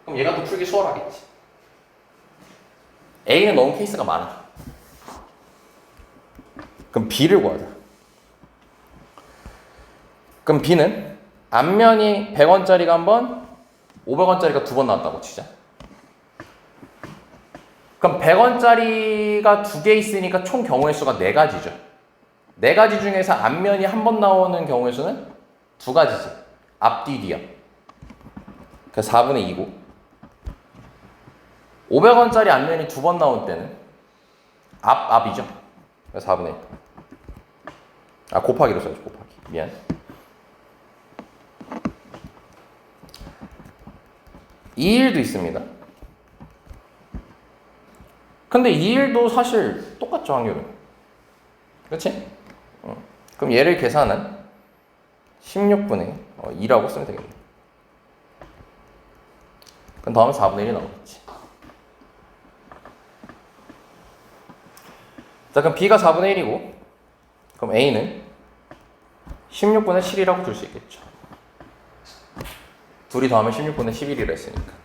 그럼 얘가 또 풀기 수월하겠지. A는 너무 케이스가 많아. 그럼 B를 구하자. 그럼 B는 앞면이 100원짜리가 한 번, 500원짜리가 두 번 나왔다고 치자. 그럼 100원짜리가 두 개 있으니까 총 경우의 수가 4가지죠. 4가지 중에서 앞면이 한 번 나오는 경우의 수는 2가지지. 앞뒤 뒤야. 그래서 4분의 2고 500원짜리 앞면이 두 번 나올 때는 앞이죠. 그래서 4분의 1. 곱하기로 써야죠. 곱하기. 미안. 2일도 있습니다. 근데 2일도 사실 똑같죠, 확률은. 그렇지? 그럼 얘를 계산한 16분의 2라고 쓰면 되겠네. 그럼 다음에 4분의 1이 나오겠지. 자, 그럼 B가 4분의 1이고, 그럼 A는 16분의 7이라고 줄 수 있겠죠. 둘이 더하면 16분의 11이라 했으니까.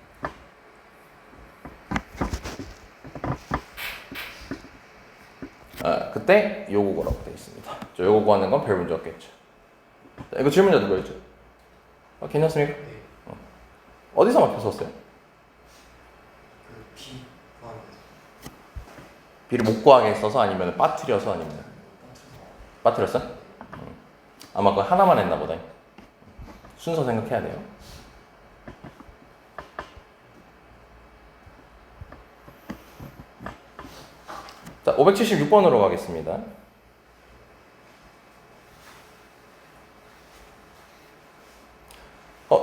그때 요거 구하라고 되어 있습니다. 요거 구하는 건 별 문제 없겠죠. 자, 이거 질문자 누구였죠? 괜찮습니까? 네. 어디서 막혔었어요? 그 B 구하는 거. B를 못 구하게 했어서 아니면 빠뜨려서 아니면 빠뜨렸어? 아마 그거 하나만 했나 보다. 순서 생각해야 돼요. 자, 576번으로 가겠습니다.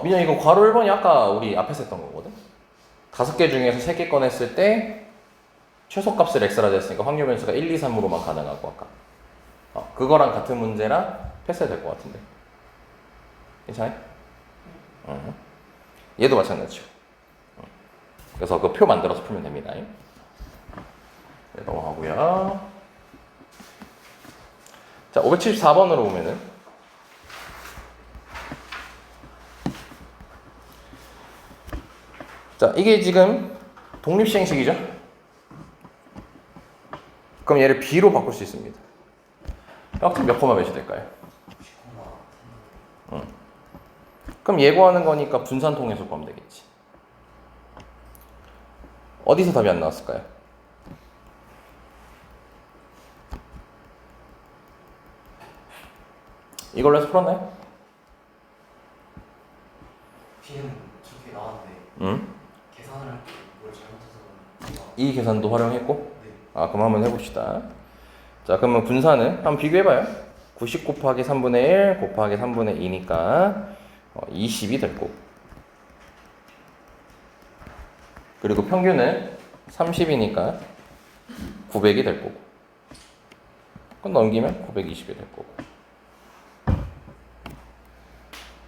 민영 이거 괄호 1번이 아까 우리 앞에서 했던 거거든? 5개 중에서 3개 꺼냈을 때 최소값을 x라 됐으니까 확률 변수가 1, 2, 3으로만 가능하고 아까 그거랑 같은 문제라 패스해야 될 것 같은데 괜찮아요? 얘도 마찬가지죠. 그래서 그 표 만들어서 풀면 됩니다. 네, 넘어가고요. 자, 574번으로 보면은 자, 이게 지금 독립시행식이죠? 그럼 얘를 B로 바꿀 수 있습니다. 합점 몇 코마 몇이 될까요? 그럼 예고하는 거니까 분산 통해서 구하면 되겠지. 어디서 답이 안 나왔을까요? 이걸로 해서 풀었나요? B는 저렇게 나왔는데 계산을 할 때 뭘 잘못해서 이 계산도 활용했고 네. 그럼 한번 해봅시다. 자, 그러면 분산은 한번 비교해봐요. 90 곱하기 3분의 1 곱하기 3분의 2니까 20이 될 거고, 그리고 평균은 30이니까 900이 될 거고. 그럼 넘기면 920이 될 거고.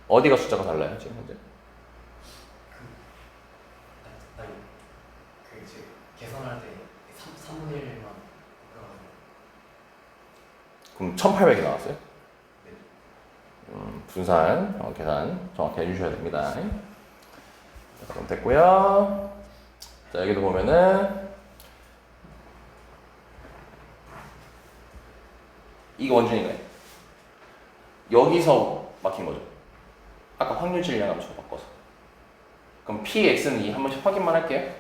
어디가 숫자가 달라요 지금 현재? 그 이제 계산할 때 3분의 1만 그럼 1800이 나왔어요? 네. 분산 계산 정확히 해주셔야 됩니다. 자, 그럼 됐고요. 자, 여기도 보면은 이거 원준이가요. 여기서 막힌 거죠. 아까 확률 질량 함수 바꿔서. 그럼 Px는 2 한 번씩 확인만 할게요.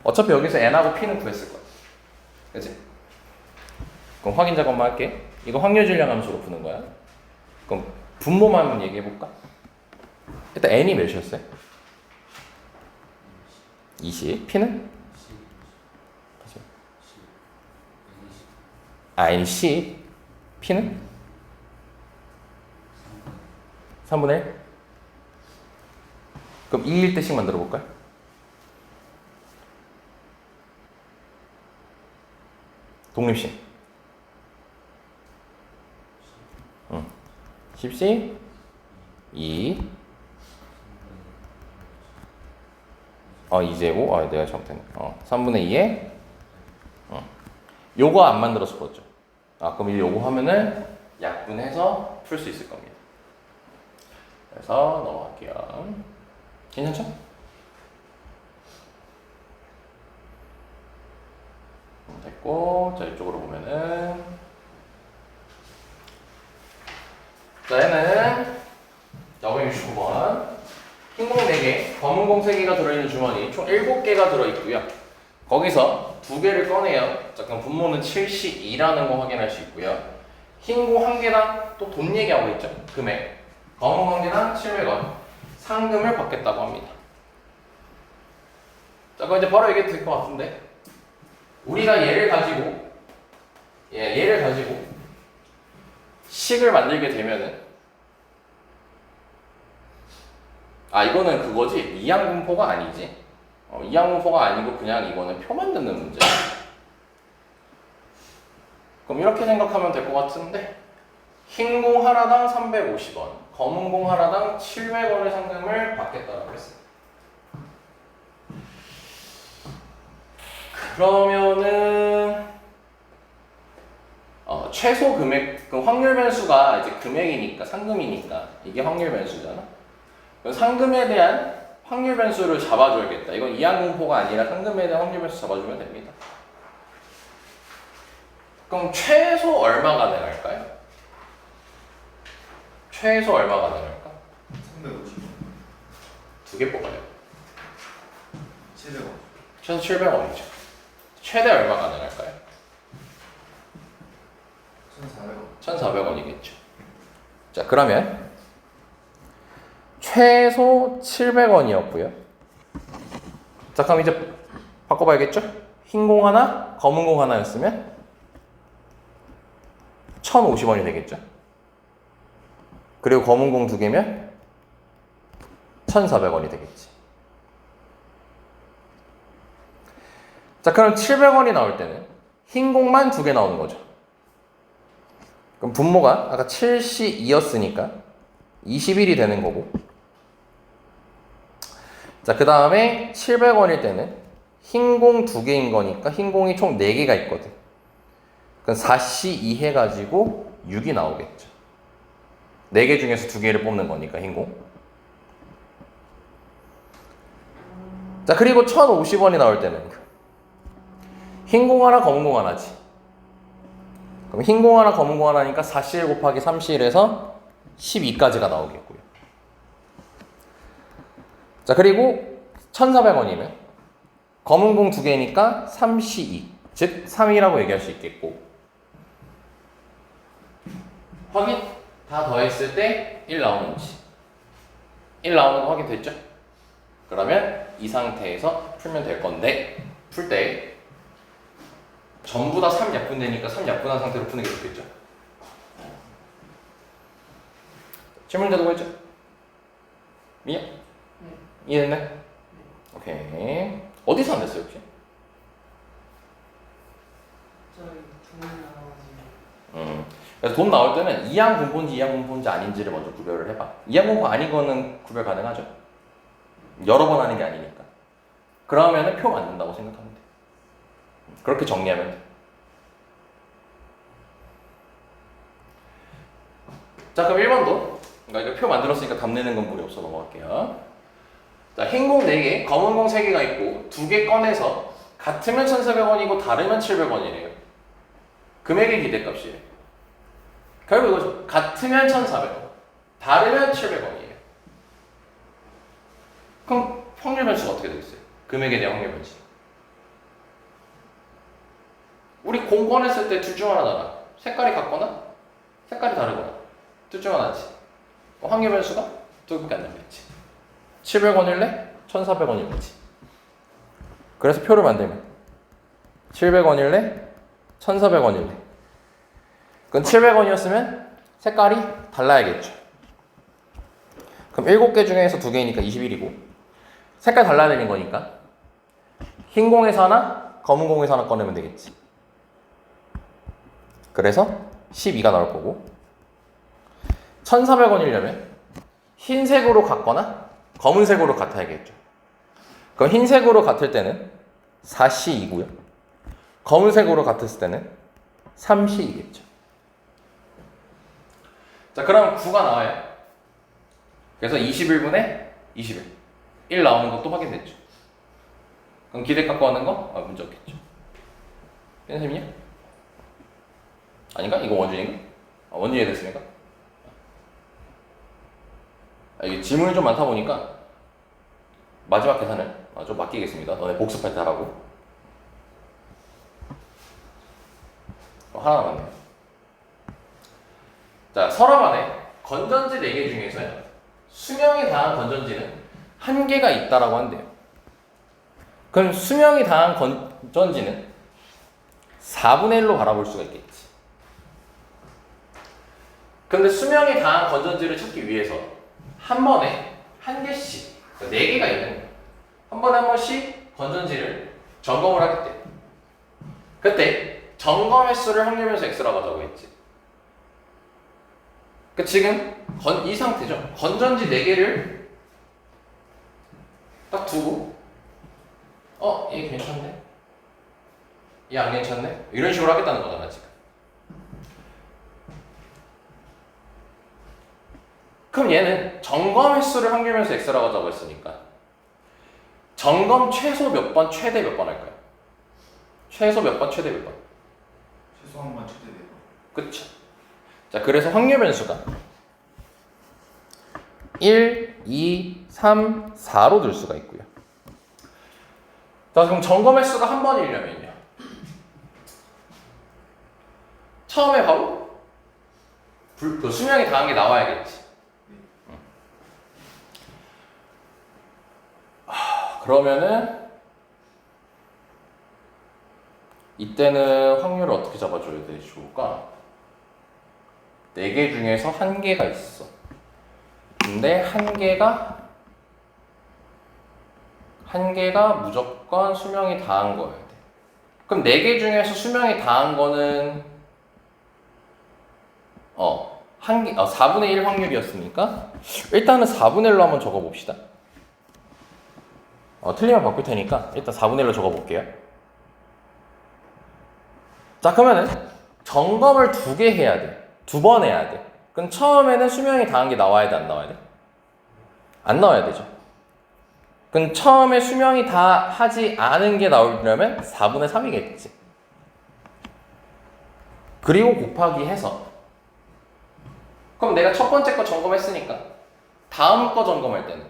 어차피 여기서 n하고 p는 구했을 거야. 그치? 그럼 확인 작업만 할게. 이거 확률 질량 함수로 푸는 거야. 그럼 분모만 한번 얘기해 볼까? 일단 n이 몇이었어요? 20. p는? n이 10. p는? 3분의 1? 그럼 2일 때씩 만들어 볼까요? 독립식. 10씩 2 2제곱 내가 잘못했네. 3분의 2에 요거 안 만들어서 풀었죠. 그럼 요거 하면은 약분해서 풀 수 있을 겁니다. 그래서 넘어갈게요. 괜찮죠? 됐고, 자 이쪽으로 보면은 자 얘는 569번 흰공 4개, 검은 공 3개가 들어있는 주머니 총 7개가 들어있고요. 거기서 2개를 꺼내요. 자 그럼 분모는 72라는 거 확인할 수 있고요. 흰공 1개당 또 돈 얘기하고 있죠. 금액 검은 공 1개당 700원 상금을 받겠다고 합니다. 자 그럼 이제 바로 얘기해도 될 것 같은데 우리가 얘를 가지고 식을 만들게 되면은 이거는 그거지 이항분포가 아니지. 이항분포가 아니고 그냥 이거는 표 만드는 문제. 그럼 이렇게 생각하면 될 것 같은데 흰 공 하나당 350원 검은 공 하나당 700원의 상금을 받겠다고 했어요. 그러면은 최소 금액, 그럼 확률 변수가 이제 금액이니까 상금이니까 이게 확률 변수잖아. 그럼 상금에 대한 확률 변수를 잡아줘야겠다. 이건 이항공포가 아니라 상금에 대한 확률 변수 잡아주면 됩니다. 그럼 최소 얼마가 가능할까요? 최소 얼마가 가능할까? 350. 2개 뽑아요. 700원. 최소 700원이죠. 최대 얼마 가능할까요? 1,400원. 1,400원이겠죠. 자, 그러면 최소 700원이었고요. 자, 그럼 이제 바꿔봐야겠죠? 흰 공 하나, 검은 공 하나였으면 1,050원이 되겠죠. 그리고 검은 공 2개면 1,400원이 되겠지. 자, 그럼 700원이 나올 때는 흰 공만 2개 나오는 거죠. 그럼 분모가 아까 7C2였으니까 21이 되는 거고. 자, 그 다음에 700원일 때는 흰 공 2개인 거니까 흰 공이 총 4개가 있거든. 그럼 4C2 해가지고 6이 나오겠죠. 4개 중에서 2개를 뽑는 거니까 흰 공. 자, 그리고 1,050원이 나올 때는 흰 공 하나, 검은 공 하나지. 그럼 흰 공 하나, 검은 공 하나니까 4C1 곱하기 3C1에서 12까지가 나오겠고요. 자, 그리고 1,400원이면 검은 공 2개니까 3C2, 즉 3이라고 얘기할 수 있겠고, 확인 다 더했을 때 1 나오는지 1 나오는 거 확인됐죠? 그러면 이 상태에서 풀면 될 건데 풀 때 전부 다 3 약분되니까 3 약분한 상태로 푸는 게 좋겠죠? 질문 되는 거 있죠? 미야? 이해됐네? 오케이. 어디서 안 됐어요 혹시? 갑자기 돈이 나와가지고. 그래서 돈 나올 때는 이항 분포인지 이항 분포인지 아닌지를 먼저 구별을 해봐. 이항 분포 아닌 거는 구별 가능하죠. 여러 번 하는 게 아니니까. 그러면은 표 만든다고 생각하면 돼. 그렇게 정리하면 돼. 자, 그럼 1번도 그러니까 이거 표 만들었으니까 답 내는 건 무리 없어 넘어갈게요. 자, 흰 공 4개, 검은 공 3개가 있고 2개 꺼내서 같으면 1,400원이고 다르면 700원이래요. 금액의 기대값이에요. 결국 이거죠. 같으면 1,400원, 다르면 700원이에요. 그럼 확률 변수가 어떻게 되겠어요? 금액에 대한 확률 변수. 우리 공 꺼냈을 때 둘 중 하나잖아. 색깔이 같거나 색깔이 다르거나 둘 중 하나지. 확률 변수가 두 개밖에 안 남겠지. 700원일래? 1,400원일래지. 그래서 표를 만들면 700원일래? 1,400원일래? 그럼 700원이었으면 색깔이 달라야겠죠. 그럼 7개 중에서 2개니까 21이고 색깔 달라야 되는 거니까 흰 공에서 하나, 검은 공에서 하나 꺼내면 되겠지. 그래서 12가 나올 거고 1,400원이려면 흰색으로 같거나 검은색으로 같아야겠죠. 그럼 흰색으로 같을 때는 4C이고요. 검은색으로 같았을 때는 3C이겠죠. 자, 그럼 9가 나와요. 그래서 21분의 21. 1 나오는 것도 확인됐죠. 그럼 기대값 구하는 거? 문제 없겠죠. 선생님이요? 아닌가? 이거 원준인가? 원준 이해됐습니까? 이게 질문이 좀 많다 보니까 마지막 계산을 좀 맡기겠습니다. 너네 복습할 때 하라고. 하나 남았네요. 자, 서랍 안에 건전지 4개 중에서요. 수명이 다한 건전지는 1개가 있다라고 한대요. 그럼 수명이 다한 건전지는 4분의 1로 바라볼 수가 있겠지. 근데 수명이 다한 건전지를 찾기 위해서 한 번에 1개씩, 4개가 있는 거예요. 한 번에 한 번씩 건전지를 점검을 하겠대요. 그때 점검 횟수를 확률 변수 x라고 하자고 했지. 그러니까 지금 이 상태죠. 건전지 4개를 딱 두고 얘 괜찮네? 얘 안 괜찮네? 이런 식으로 하겠다는 거잖아 지금. 그럼 얘는 점검 횟수를 확률 변수 x라고 하자고 했으니까 점검 최소 몇 번, 최대 몇 번 할까요? 최소 몇 번, 최대 몇 번? 최소 한 번, 최대 4번. 그쵸. 자, 그래서 확률 변수가 1, 2, 3, 4로 들 수가 있고요. 자, 그럼 점검 횟수가 한 번이려면요. 처음에 바로 그 수명이 다한 게 나와야겠지. 그러면은 이때는 확률을 어떻게 잡아줘야 돼? 좋을까? 4개 중에서 1개가 있어. 근데 1개가 무조건 수명이 다한 거여야 돼. 그럼 4개 중에서 수명이 다한 거는 4분의 1 확률이었으니까 일단은 4분의 1로 한번 적어봅시다. 틀리면 바꿀 테니까 일단 4분의 1로 적어볼게요. 자, 그러면은 점검을 2개 해야 돼. 2번 해야 돼. 그럼 처음에는 수명이 다한 게 나와야 돼, 안 나와야 돼? 안 나와야 되죠. 그럼 처음에 수명이 다 하지 않은 게 나오려면 4분의 3이겠지. 그리고 곱하기 해서 그럼 내가 첫 번째 거 점검했으니까 다음 거 점검할 때는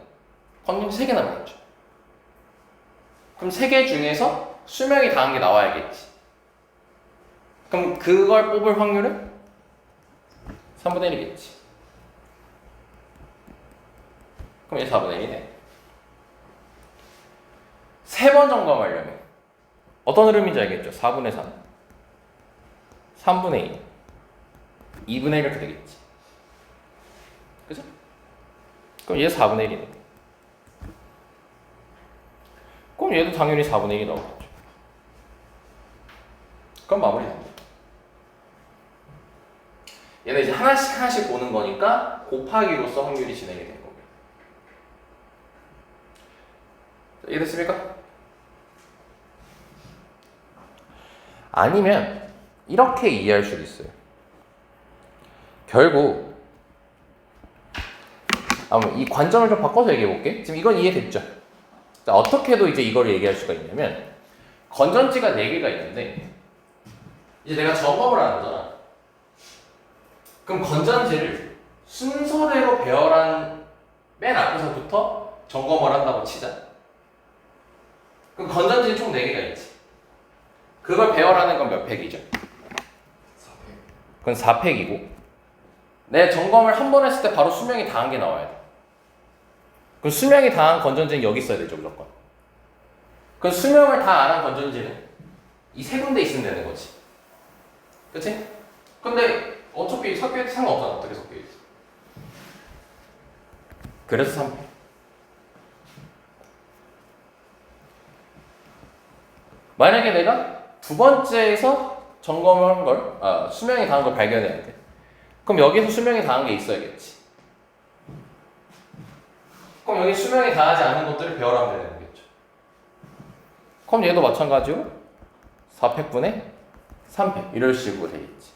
건전지 3개 남았죠. 그럼 3개 중에서 수명이 다한 게 나와야겠지. 그럼 그걸 뽑을 확률은 3분의 1이겠지. 그럼 얘 4분의 1이네. 3번 점검하려면 어떤 흐름인지 알겠죠? 4분의 3, 3분의 2, 2분의 1 이렇게 되겠지. 그죠? 그럼 얘 4분의 1이네. 그럼 얘도 당연히 4분의 1이 나오겠죠. 그럼 마무리 됩니다. 얘는 이제 하나씩 하나씩 보는 거니까 곱하기로서 확률이 진행이 된 겁니다. 자, 이해됐습니까? 아니면 이렇게 이해할 수도 있어요. 결국 이 관점을 좀 바꿔서 얘기해 볼게. 지금 이건 이해됐죠? 자, 어떻게도 이제 이걸 얘기할 수가 있냐면 건전지가 4개가 있는데 이제 내가 점검을 하는 거잖아. 그럼 건전지를 순서대로 배열한 맨 앞에서부터 점검을 한다고 치자. 그럼 건전지는 총 4개가 있지. 그걸 배열하는 건 몇 팩이죠? 400. 그건 4팩이고 내 점검을 한 번 했을 때 바로 수명이 다한 게 나와야 돼. 그럼 수명이 다한 건전지는 여기 있어야 되죠, 무조건. 그럼 수명을 다 안 한 건전지는 이 세 군데 있으면 되는 거지. 그치? 근데 어차피 섞여있지 상관없잖아. 어떻게 섞여있지? 그래서 3팩. 만약에 내가 두 번째에서 점검을 한 걸, 수명이 다한 걸 발견해야 돼. 그럼 여기서 수명이 다한 게 있어야겠지. 그럼 여기 수명이 다하지 않은 것들을 배열하면 되는 거겠죠. 그럼 얘도 마찬가지로 4팩분의 3팩 이럴 식으로 되겠지.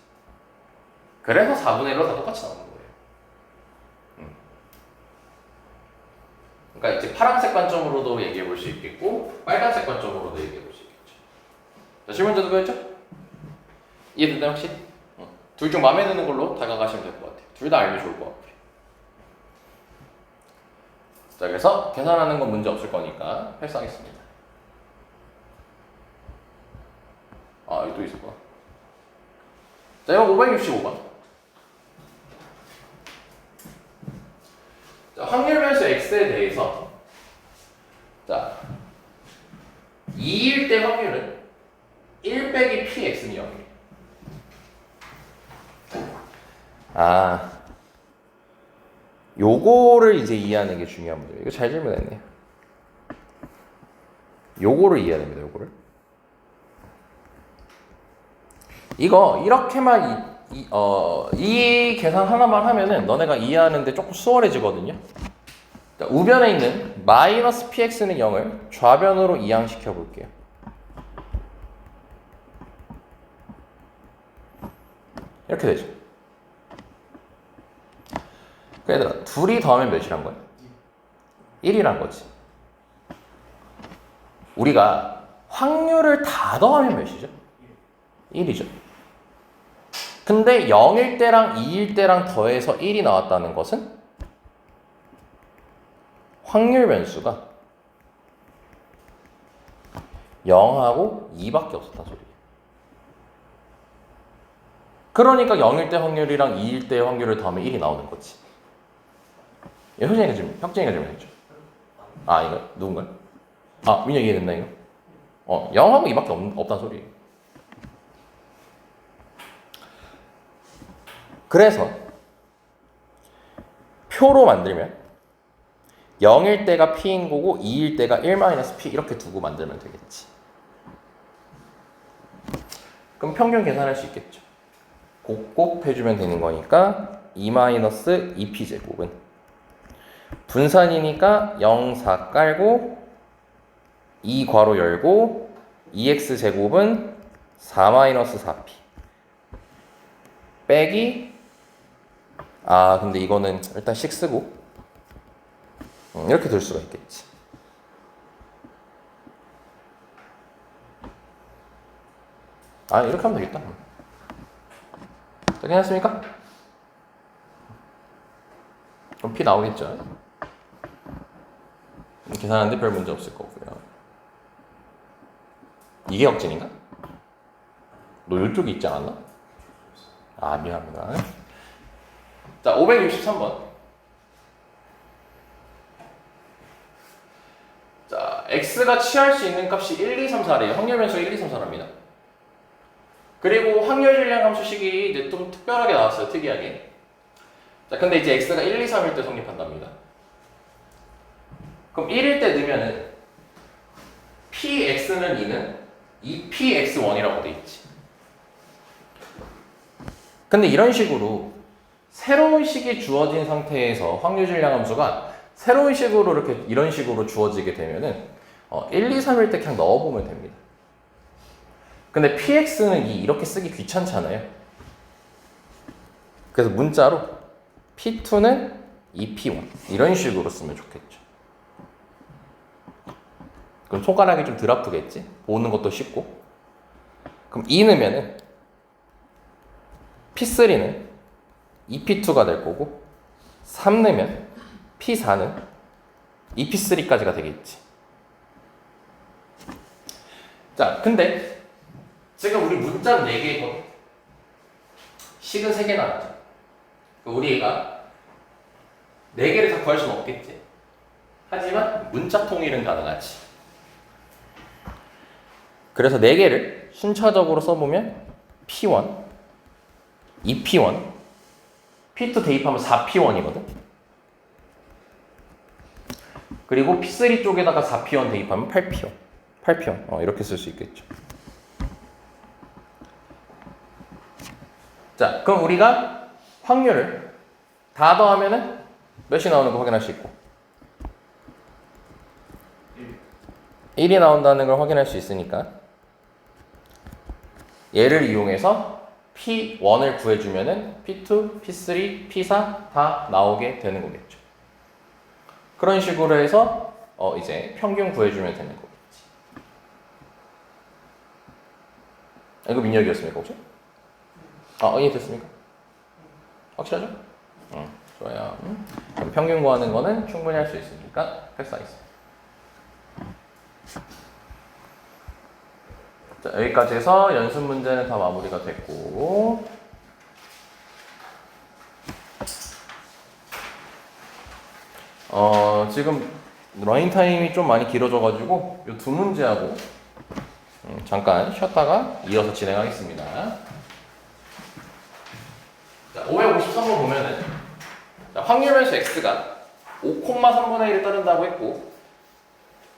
그래서 4분의 1로 다 똑같이 나오는 거예요. 그러니까 이제 파란색 관점으로도 얘기해 볼 수 있겠고 빨간색 관점으로도 얘기해 볼 수 있겠죠. 자, 질문제 누구였죠? 이해됐나요 혹시? 둘 중 마음에 드는 걸로 다가가시면 될 것 같아요. 둘 다 알면 좋을 것 같아요. 자, 그래서 계산하는 건 문제 없을 거니까 패스하겠습니다. 여기 또 있을 거야. 자, 이거 565번. 자, 확률 변수 x에 대해서 자 2일 때 확률은 1 빼기 px는 0이에요. 요거를 이제 이해하는 게 중요한 문제예요. 이거 잘 질문했네요. 요거를 이해해야 됩니다. 요거를. 이거 이렇게만 이 계산 하나만 하면은 너네가 이해하는데 조금 수월해지거든요. 자, 우변에 있는 마이너스 px는 0을 좌변으로 이항시켜 볼게요. 이렇게 되죠. 얘들아, 둘이 더하면 몇이란 거야? 1이란 거지. 우리가 확률을 다 더하면 몇이죠? 1이죠. 근데 0일 때랑 2일 때랑 더해서 1이 나왔다는 것은 확률 변수가 0하고 2밖에 없었다는 소리예요. 그러니까 0일 때 확률이랑 2일 때의 확률을 더하면 1이 나오는 거지. 혁진이가 질문했죠. 이거 누군가요? 민혁이 이해됐나 이거? 0하고 2밖에 없다는 소리예요. 그래서 표로 만들면 0일 때가 p인 거고 2일 때가 1-p 이렇게 두고 만들면 되겠지. 그럼 평균 계산할 수 있겠죠. 곱곱해주면 되는 거니까 2-2p 제곱은 분산이니까 0, 4 깔고 2 괄호 열고 2x 제곱은 4-4p 빼기 근데 이거는 일단 식 쓰고 이렇게 될 수가 있겠지. 이렇게 하면 되겠다. 자, 괜찮습니까? 그럼 p 나오겠죠. 계산하는데 별 문제 없을 거고요. 이게 역진인가? 너 이쪽에 있지 않았나? 미안합니다. 자, 563번. 자, x가 취할 수 있는 값이 1, 2, 3, 4래요. 확률 변수 1, 2, 3, 4랍니다. 그리고 확률 질량 함수식이 이제 좀 특별하게 나왔어요. 특이하게. 자, 근데 이제 x가 1, 2, 3일 때 성립한답니다. 그럼 1일 때 넣으면은 px는 2는 2px1이라고 돼 있지. 근데 이런 식으로 새로운 식이 주어진 상태에서 확률 질량 함수가 새로운 식으로 이렇게 이런 식으로 주어지게 되면은 1, 2, 3일 때 그냥 넣어보면 됩니다. 근데 px는 이렇게 쓰기 귀찮잖아요. 그래서 문자로 p2는 2p1 이런 식으로 쓰면 좋겠죠. 그럼 손가락이 좀 덜 아프겠지? 보는 것도 쉽고. 그럼 2 넣으면은 p3는 2p2가 될 거고 3 넣으면 p4는 2p3까지가 되겠지. 자, 근데 지금 우리 문자는 4개거든. 식은 3개 나왔죠. 우리가 4개를 다 구할 수는 없겠지. 하지만 문자 통일은 가능하지. 그래서 4개를 순차적으로 써보면 P1, 2P1, P2 대입하면 4P1이거든. 그리고 P3 쪽에다가 4P1 대입하면 8P1. 8P1. 이렇게 쓸 수 있겠죠. 자, 그럼 우리가 확률을 다 더하면은 몇이 나오는 거 확인할 수 있고 1이 나온다는 걸 확인할 수 있으니까 얘를 이용해서 P1을 구해주면은 P2, P3, P4 다 나오게 되는 거겠죠. 그런 식으로 해서 이제 평균 구해주면 되는 거겠지. 이거 민혁이었습니까 혹시? 이해됐습니까? 확실하죠? 좋아요. 그럼 평균 구하는 거는 충분히 할 수 있으니까 패스하겠습니다. 자, 여기까지 해서 연습 문제는 다 마무리가 됐고 지금 러닝 타임이 좀 많이 길어져가지고 이 두 문제하고 잠깐 쉬었다가 이어서 진행하겠습니다. 자, 553번 보면은 자, 확률 변수 x가 5,3분의 1을 따른다고 했고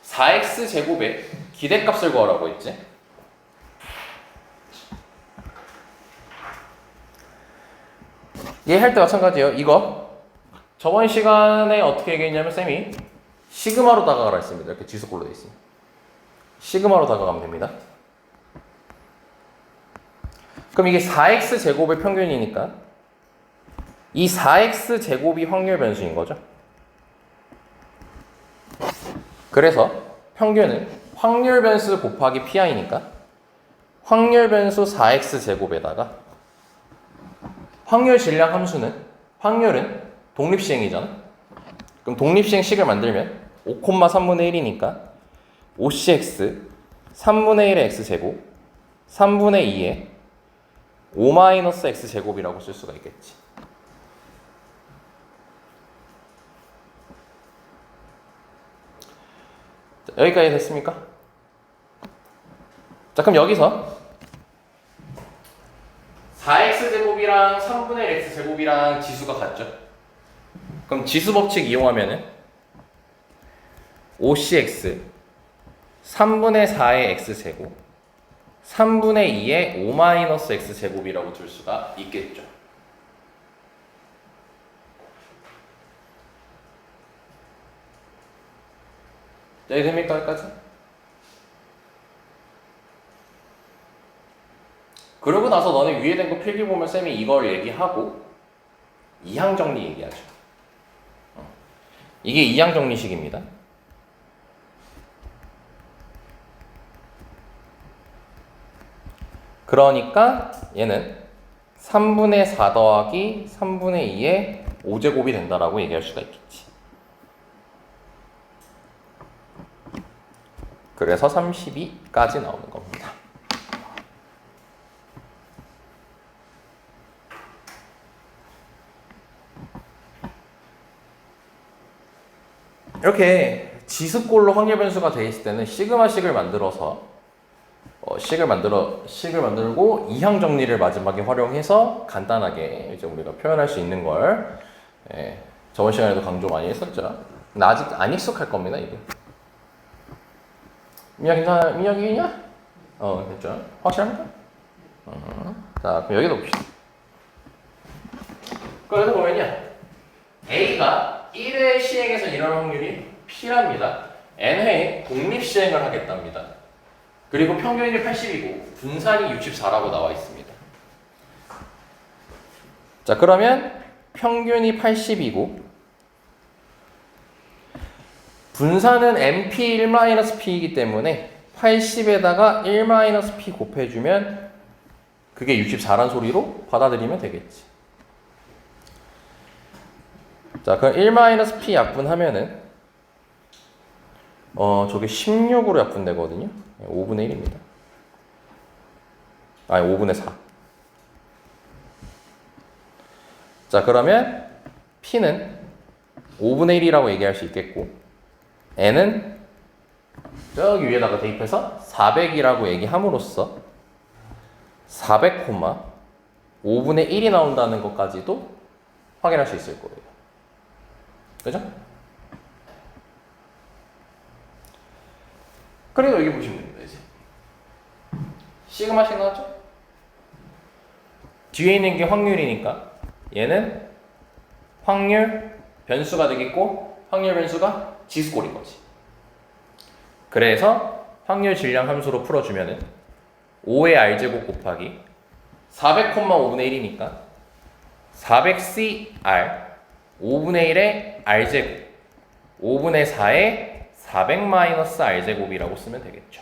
4x 제곱의 기대값을 구하라고 했지. 얘 할 때 마찬가지예요. 이거 저번 시간에 어떻게 얘기했냐면 쌤이 시그마로 다가가라 했습니다. 이렇게 지수꼴로 돼 있습니다. 시그마로 다가가면 됩니다. 그럼 이게 4x 제곱의 평균이니까 이 4x 제곱이 확률 변수인 거죠. 그래서 평균은 확률 변수 곱하기 pi니까 확률 변수 4x 제곱에다가 확률 질량 함수는 확률은 독립시행이잖아. 그럼 독립시행 식을 만들면 5,3분의 1이니까 5cx 3분의 1의 x제곱 3분의 2의 5-x제곱이라고 쓸 수가 있겠지. 자, 여기까지 됐습니까? 자, 그럼 여기서 4x제곱이랑 3분의 1 x제곱이랑 지수가 같죠? 그럼 지수 법칙 이용하면은 5cx 3분의 4의 x제곱 3분의 2의 5-x제곱이라고 둘 수가 있겠죠. 여기 됩니까? 여기까지? 그러고 나서 너네 위에 된 거 필기 보면 쌤이 이걸 얘기하고 이항 정리 얘기하죠. 이게 이항 정리식입니다. 그러니까 얘는 3분의 4 더하기 3분의 2의 5제곱이 된다라고 얘기할 수가 있겠지. 그래서 32까지 나오는 겁니다. 이렇게 지수꼴로 확률 변수가 되어 있을 때는 시그마식을 만들어서 식을 만들고 이항 정리를 마지막에 활용해서 간단하게 이제 우리가 표현할 수 있는 걸 저번 시간에도 강조 많이 했었죠. 근데 아직 안 익숙할 겁니다, 이게. 민혁 괜찮아? 민혁이냐? 됐죠. 확실합니까? 자, 그럼 여기도 봅시다. 그래서 보면요. A가 1회 시행에서 일어날 확률이 P랍니다. N회에 독립시행을 하겠답니다. 그리고 평균이 80이고 분산이 64라고 나와 있습니다. 자, 그러면 평균이 80이고 분산은 MP1-P이기 때문에 80에다가 1-P 곱해주면 그게 64란 소리로 받아들이면 되겠지. 자, 그럼 1-P 약분하면은 저게 16으로 약분되거든요. 5분의 1입니다. 아니 5분의 4. 자, 그러면 P는 5분의 1이라고 얘기할 수 있겠고 N은 저기 위에다가 대입해서 400이라고 얘기함으로써 400, 5분의 1이 나온다는 것까지도 확인할 수 있을 거예요. 그죠? 그리고 여기 보시면 됩니다. 이제 시그마씩 나왔죠? 뒤에 있는 게 확률이니까 얘는 확률 변수가 되겠고 확률 변수가 지수꼴인 거지. 그래서 확률 질량 함수로 풀어주면은 5의 r제곱 곱하기 400,5분의 1이니까 400cr 5분의 1의 r제곱 5분의 4의 400-r제곱이라고 쓰면 되겠죠.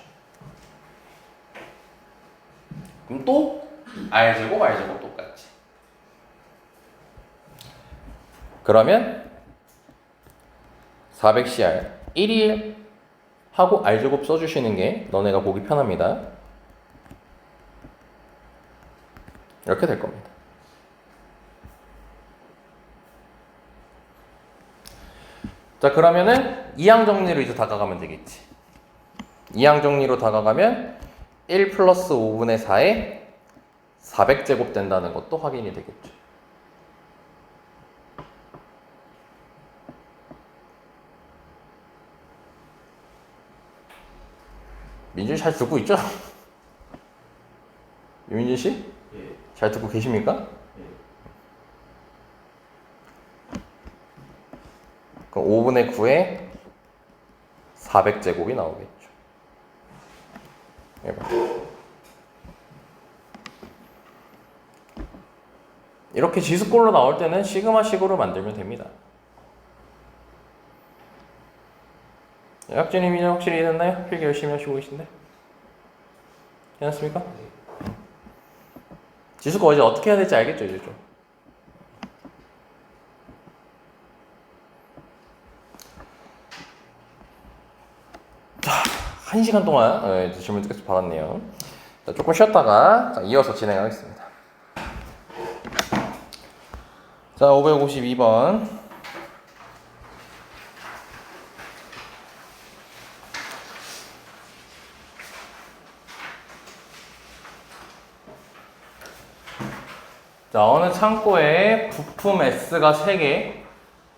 그럼 또 r제곱 똑같지. 그러면 400cr 1일 하고 r제곱 써주시는 게 너네가 보기 편합니다. 이렇게 될 겁니다. 자, 그러면은 이항 정리로 이제 다가가면 되겠지. 이항 정리로 다가가면 1 플러스 5분의 4에 400제곱 된다는 것도 확인이 되겠죠. 민준 씨 잘 듣고 있죠? 유민준 씨? 예. 잘 듣고 계십니까? 예. 그럼 5분의 9에 400제곱이 나오겠죠. 이렇게 지수꼴로 나올 때는 시그마식으로 만들면 됩니다. 학진님이 확실히 됐나요? 필기 열심히 하시고 계신데? 괜찮습니까? 지수꼴 어제 어떻게 해야 될지 알겠죠, 이제 좀. 자, 1시간 동안 질문 듣겠을 받았네요. 자, 조금 쉬었다가 이어서 진행하겠습니다. 자, 552번. 자, 어느 창고에 부품 S가 3개,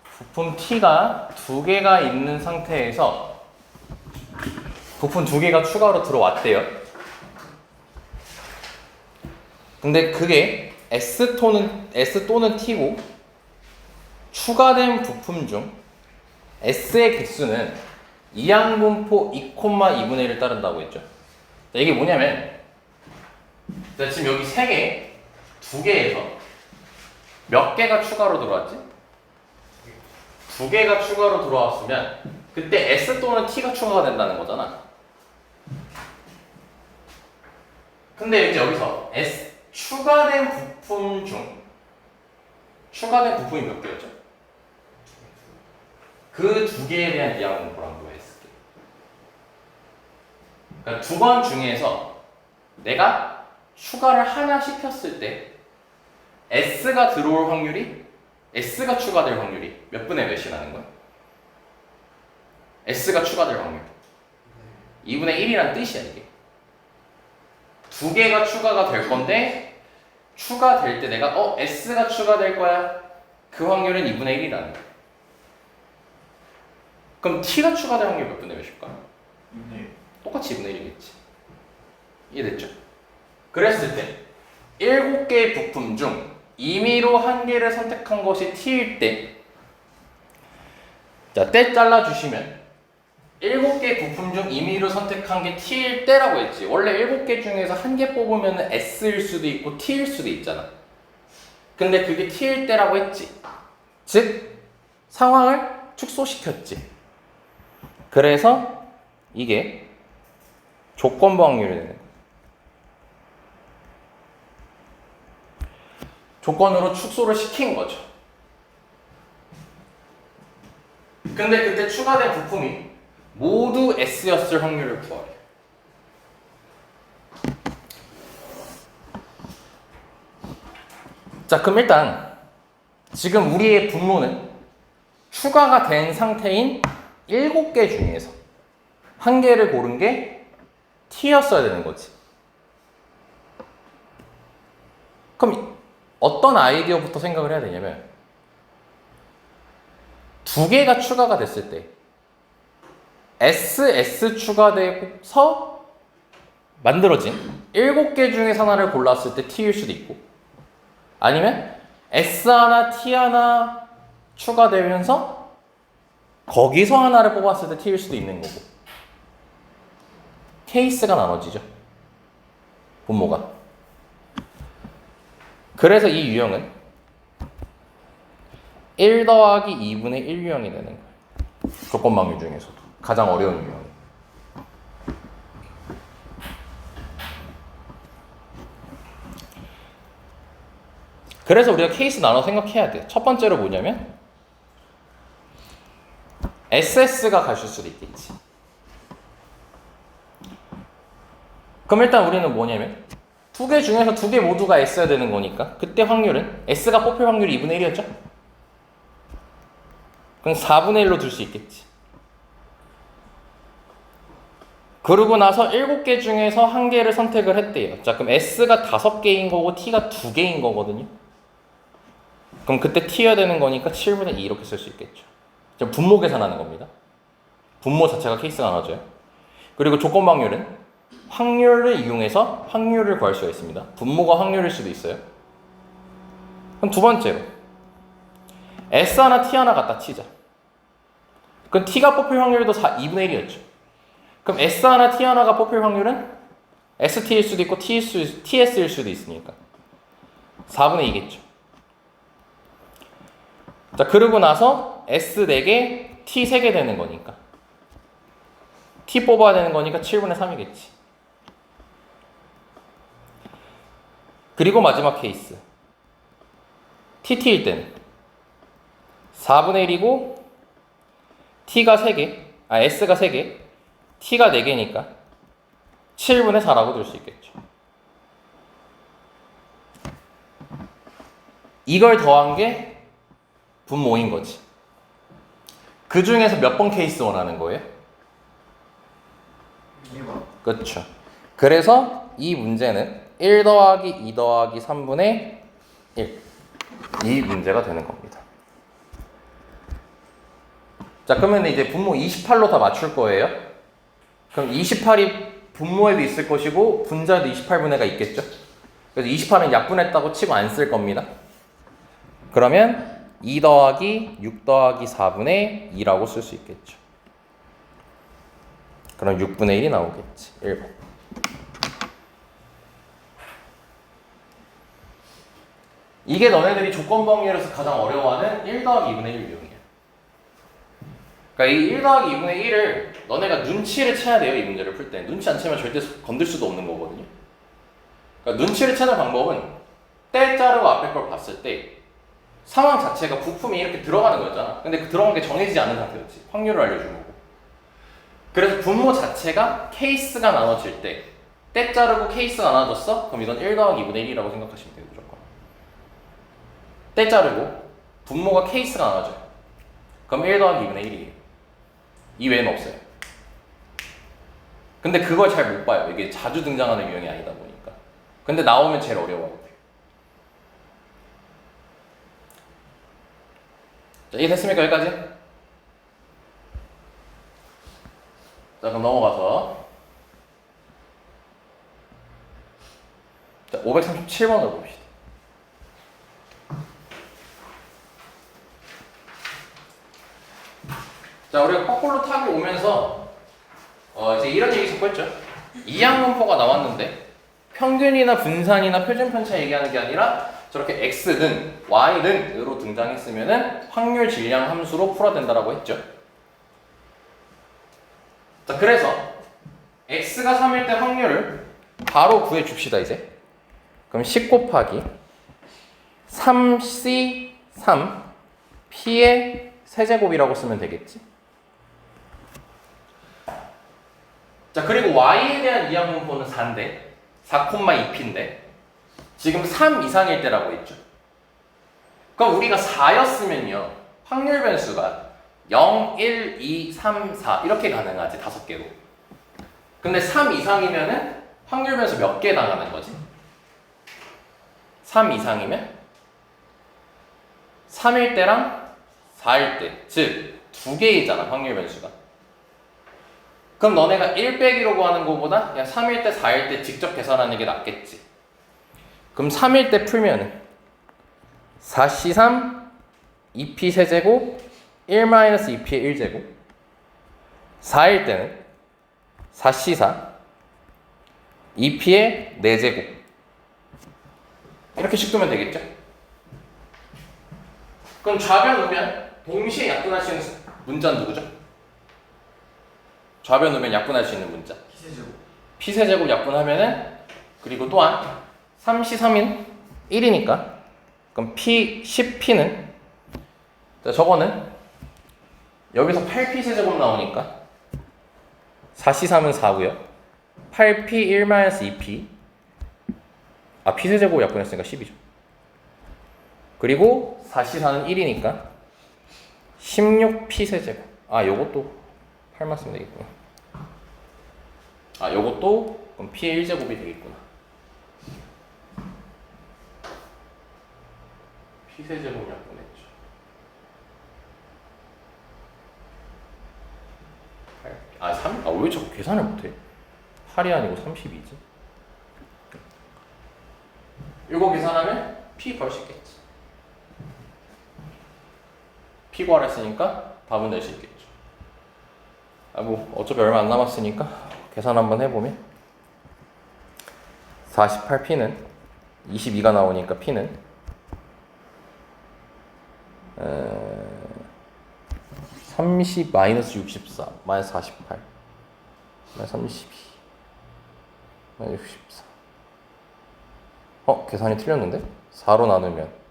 부품 T가 2개가 있는 상태에서 부품 2개가 추가로 들어왔대요. 근데 그게 S 또는 T고 추가된 부품 중 S의 개수는 이항분포 2,2분의 1을 따른다고 했죠. 자, 이게 뭐냐면 자, 지금 여기 3개, 2개에서 몇 개가 추가로 들어왔지? 2개가 추가로 들어왔으면 그때 S 또는 T가 추가가 된다는 거잖아. 근데 이제 여기서 추가된 부품 중 추가된 부품이 몇 개였죠? 그 2개에 대한 이항분포라는 거예요. 그러니까 2번 중에서 내가 추가를 하나 시켰을 때 S가 들어올 확률이 S가 추가될 확률이 몇 분의 몇이라는 거야? S가 추가될 확률 2분의 1이란 뜻이야. 이게 2개가 추가가 될 건데 추가될 때 내가 S가 추가될 거야. 그 확률은 2분의 1이라는 거야. 그럼 T가 추가될 확률이 몇 분의 몇일까? 2분의 1. 똑같이 2분의 1이겠지. 이해됐죠? 그랬을 때 7개의 부품 중 임의로 한 개를 선택한 것이 t일 때, 자, 때 잘라주시면 7개 부품 중 임의로 선택한 게 t일 때라고 했지. 원래 7개 중에서 한 개 뽑으면 s일 수도 있고 t일 수도 있잖아. 근데 그게 t일 때라고 했지. 즉 상황을 축소시켰지. 그래서 이게 조건부 확률이 되는 거야. 조건으로 축소를 시킨 거죠. 근데 그때 추가된 부품이 모두 S였을 확률을 구하래. 자, 그럼 일단 지금 우리의 분모는 추가가 된 상태인 7개 중에서 한 개를 고른 게 T였어야 되는 거지. 그럼 어떤 아이디어부터 생각을 해야 되냐면 2개가 추가가 됐을 때 SS 추가돼서 만들어진 7개 중에서 하나를 골랐을 때 T일 수도 있고 아니면 S 하나, T 하나 추가되면서 거기서 하나를 뽑았을 때 T일 수도 있는 거고 케이스가 나눠지죠. 분모가. 그래서 이 유형은 1 더하기 2분의 1 유형이 되는 거예요. 조건방류 중에서도 가장 어려운 유형. 그래서 우리가 케이스 나눠 생각해야 돼. 첫 번째로 뭐냐면 SS가 가실 수도 있겠지. 그럼 일단 우리는 뭐냐면 2개 중에서 2개 모두가 S여야 되는 거니까 그때 확률은 S가 뽑힐 확률이 2분의 1이었죠? 그럼 4분의 1로 둘 수 있겠지. 그러고 나서 7개 중에서 한 개를 선택을 했대요. 자, 그럼 S가 5개인 거고 T가 2개인 거거든요. 그럼 그때 T여야 되는 거니까 7분의 2 이렇게 쓸 수 있겠죠. 지금 분모 계산하는 겁니다. 분모 자체가 케이스가 나눠져요. 그리고 조건 확률은 확률을 이용해서 확률을 구할 수가 있습니다. 분모가 확률일 수도 있어요. 그럼 두 번째로 S 하나 T 하나 갖다 치자. 그럼 T가 뽑힐 확률도 2분의 1이었죠. 그럼 S 하나 T 하나가 뽑힐 확률은 ST일 수도 있고 TS일 수도 있으니까 4분의 2겠죠. 자, 그러고 나서 S 4개, T 3개 되는 거니까 T 뽑아야 되는 거니까 7분의 3이겠지. 그리고 마지막 케이스 TT일 때는 4분의 1이고 T가 3개, S가 3개, T가 4개니까 7분의 4라고 둘 수 있겠죠. 이걸 더한 게 분모인 거지. 그 중에서 몇 번 케이스 원하는 거예요? 2번. 그렇죠. 그래서 이 문제는 1 더하기 2 더하기 3분의 1. 이 문제가 되는 겁니다. 자, 그러면 이제 분모 28로 다 맞출 거예요. 그럼 28이 분모에도 있을 것이고 분자에도 28분의가 있겠죠. 그래서 28은 약분했다고 치고 안 쓸 겁니다. 그러면 2 더하기 6 더하기 4분의 2라고 쓸 수 있겠죠. 그럼 6분의 1이 나오겠지. 1번. 이게 너네들이 조건방열에서 가장 어려워하는 1 더하기 2분의 1 유형이야. 그러니까 이 1 더하기 2분의 1을 너네가 눈치를 채야 돼요. 이 문제를 풀 때. 눈치 안 채면 절대 건들 수도 없는 거거든요. 그러니까 눈치를 채는 방법은 때 자르고 앞에 걸 봤을 때 상황 자체가 부품이 이렇게 들어가는 거였잖아. 근데 그 들어간 게 정해지지 않은 상태였지. 확률을 알려준 거고. 그래서 분모 자체가 케이스가 나눠질 때 자르고 케이스가 나눠졌어? 그럼 이건 1 더하기 2분의 1이라고 생각하시면 돼요. 무조건. 때 자르고 분모가 케이스가 나눠져요. 그럼 1 더하기 2분의 1이에요. 이 외에는 없어요. 근데 그걸 잘 못 봐요. 이게 자주 등장하는 유형이 아니다 보니까. 근데 나오면 제일 어려워요. 자, 이해됐습니까? 여기까지? 자, 그럼 넘어가서 자, 537번을 봅시다. 자, 우리가 거꾸로 타고 오면서 이제 이런 얘기 자꾸 했죠. 이항분포가 나왔는데 평균이나 분산이나 표준 편차 얘기하는 게 아니라 저렇게 x는 y는으로 등장했으면은 확률 질량 함수로 풀어야 된다라고 했죠. 자, 그래서 x가 3일 때 확률을 바로 구해 줍시다 이제. 그럼 10 곱하기 3c3 p의 세제곱이라고 쓰면 되겠지. 자, 그리고 y에 대한 이항분포는 4인데 4,2p인데 지금 3 이상일 때라고 했죠. 그럼 우리가 4였으면요 확률 변수가 0, 1, 2, 3, 4 이렇게 가능하지 5개로. 근데 3 이상이면은 확률 변수 몇 개 나가는 거지? 3 이상이면 3일 때랑 4일 때, 즉 2개이잖아 확률 변수가. 그럼 너네가 1 빼기로 구하는 것보다 그냥 3일 때, 4일 때 직접 계산하는 게 낫겠지. 그럼 3일 때 풀면은 4c3 2p 세제곱 1-2p의 1제곱. 4일 때는 4c4 2p의 4제곱. 이렇게 식 두면 되겠죠? 그럼 좌변 우변 동시에 약분할 수 있는 문자는 누구죠? 좌변 우변 약분할 수 있는 문자 피세제곱. p세제곱 약분하면은 그리고 또한 3c3인 1이니까 그럼 p 10p는 저거는 여기서 8p 세제곱 나오니까 4c3은 4고요 8p 1-2p p세제곱 약분했으니까 10이죠. 그리고 4c4는 1이니까 16p 세제곱. 요것도 8만 쓰면 되겠구나. 요것도 그럼 p의 1제곱이 되겠구나. p 세제곱 약분했죠. 3? 왜 자꾸 계산을 못해? 8이 아니고 32지? 이거 계산하면 p 구할 수 있겠지. p 구하랬으니까 답은 낼 수 있겠죠. 어차피 얼마 안 남았으니까 계산 한번 해보면 48p는 22가 나오니까 p는 30 마이너스 64 마이너스 48 마이너스 32 마이너스 64 계산이 틀렸는데? 4로 나누면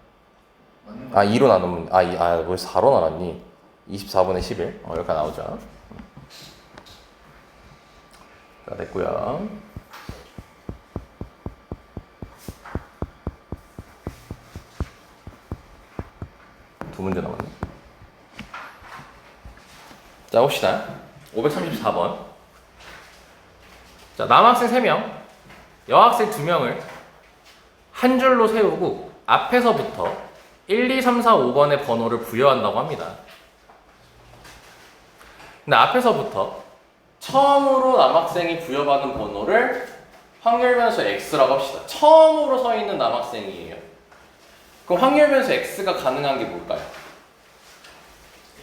2로 나누면 왜 4로 나눴니? 24분의 11 이렇게 나오죠. 자, 됐고요. 두 문제 남았네. 자, 봅시다. 534번. 자, 남학생 3명, 여학생 2명을 한 줄로 세우고 앞에서부터 1, 2, 3, 4, 5번의 번호를 부여한다고 합니다. 근데 앞에서부터 처음으로 남학생이 부여받은 번호를 확률 변수 x라고 합시다. 처음으로 서 있는 남학생이에요. 그럼 확률 변수 x가 가능한 게 뭘까요?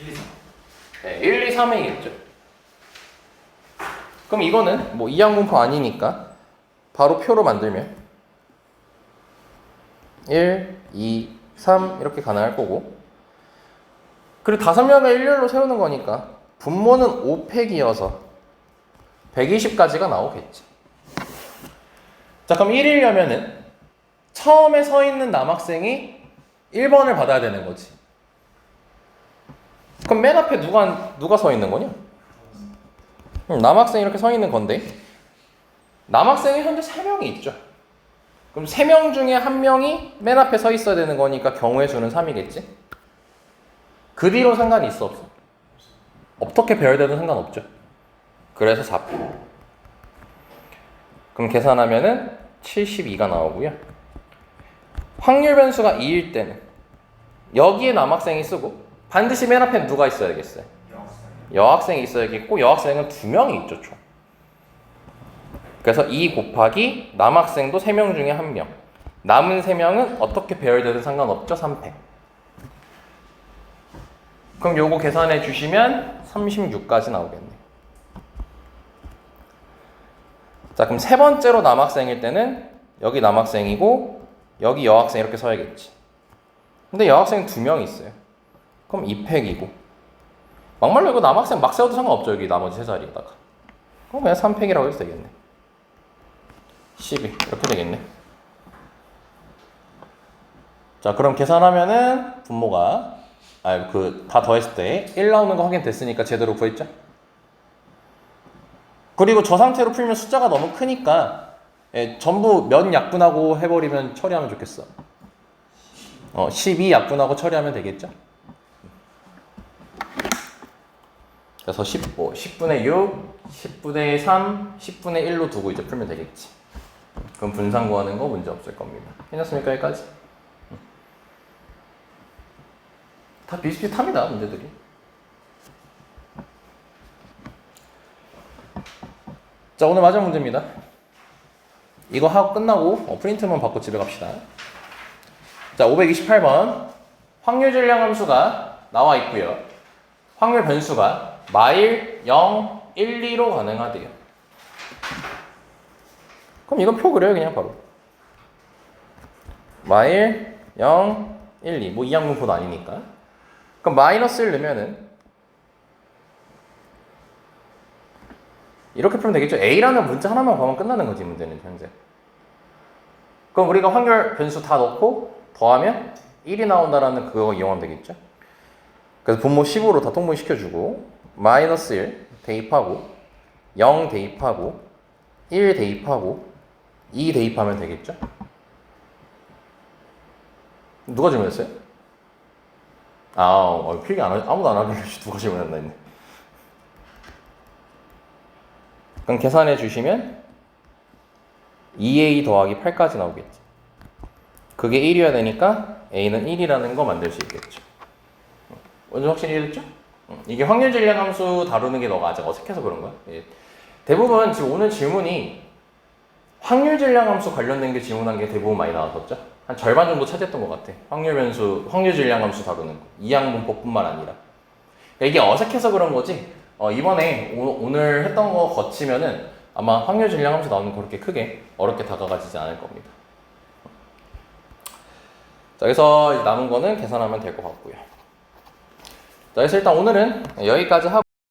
1, 2, 3. 네, 1, 2, 3이겠죠. 그럼 이거는 이항분포 아니니까 바로 표로 만들면 1, 2, 3 이렇게 가능할 거고, 그리고 5명을 일렬로 세우는 거니까 분모는 5팩이어서 120까지가 나오겠지. 자, 그럼 1이려면은 처음에 서 있는 남학생이 1번을 받아야 되는 거지. 그럼 맨 앞에 누가 서 있는 거냐? 남학생이 이렇게 서 있는 건데 남학생이 현재 3명이 있죠. 그럼 3명 중에 1명이 맨 앞에 서 있어야 되는 거니까 경우의 수는 3이겠지? 그 뒤로 상관이 있어 없어? 어떻게 배열돼도 상관없죠. 그래서 4표. 그럼 계산하면은 72가 나오고요. 확률 변수가 2일 때는 여기에 남학생이 쓰고 반드시 맨 앞에 누가 있어야겠어요? 여학생이 있어야겠고 여학생은 2명이 있죠, 총. 그래서 2 곱하기 남학생도 3명 중에 1명. 남은 3명은 어떻게 배열되든 상관없죠, 3팩. 그럼 요거 계산해 주시면 36까지 나오겠네. 자, 그럼 세 번째로 남학생일 때는 여기 남학생이고 여기 여학생 이렇게 써야겠지. 근데 여학생 2명 있어요. 그럼 2팩이고 막말로 이거 남학생 막 세워도 상관없죠. 여기 나머지 세 자리에다가. 그럼 그냥 3팩이라고 해도 되겠네. 12 이렇게 되겠네. 자, 그럼 계산하면은 분모가 다 더했을 때 1 나오는 거 확인됐으니까 제대로 구했죠? 그리고 저 상태로 풀면 숫자가 너무 크니까 전부 몇 약분하고 해버리면 처리하면 좋겠어. 12 약분하고 처리하면 되겠죠? 그래서 15, 10분의 6, 10분의 3, 10분의 1로 두고 이제 풀면 되겠지. 그럼 분산 구하는 거 문제 없을 겁니다. 괜찮습니까? 여기까지? 다 비슷비슷합니다, 문제들이. 자, 오늘 마지막 문제입니다. 이거 하고 끝나고 프린트만 받고 집에 갑시다. 자, 528번. 확률 질량 함수가 나와 있고요. 확률 변수가 마일 0, 1, 2로 가능하대요. 그럼 이건 표 그려요, 그냥 바로. 마일 0, 1, 2. 뭐 이항분포도 아니니까. 그럼 마이너스 1 넣으면은 이렇게 풀면 되겠죠. A라는 문자 하나만 구하면 끝나는 거지, 문제는 현재. 그럼 우리가 확률 변수 다 넣고 더하면 1이 나온다라는 그거 이용하면 되겠죠. 그래서 분모 15로 다 통분시켜주고 마이너스 1 대입하고 0 대입하고 1 대입하고 2 대입하면 되겠죠. 누가 질문했어요? 필기 아무도 안 하길래 누가 질문했나 했네. 그럼 계산해 주시면 2a 더하기 8까지 나오겠지. 그게 1이어야 되니까 a는 1이라는 거 만들 수 있겠죠. 완전 확실히 이해됐죠? 이게 확률 질량 함수 다루는 게 너가 아직 어색해서 그런 거야. 대부분 지금 오늘 질문이 확률 질량 함수 관련된 게 질문한 게 대부분 많이 나왔었죠? 한 절반 정도 차지했던 것 같아. 확률 질량 함수 다루는 거. 이항분법뿐만 아니라. 이게 어색해서 그런 거지. 이번에 오늘 했던 거 거치면은 아마 확률 질량 함수 나오는 거 그렇게 크게 어렵게 다가가지지 않을 겁니다. 자, 그래서 남은 거는 계산하면 될 것 같고요. 자, 그래서 일단 오늘은 여기까지 하고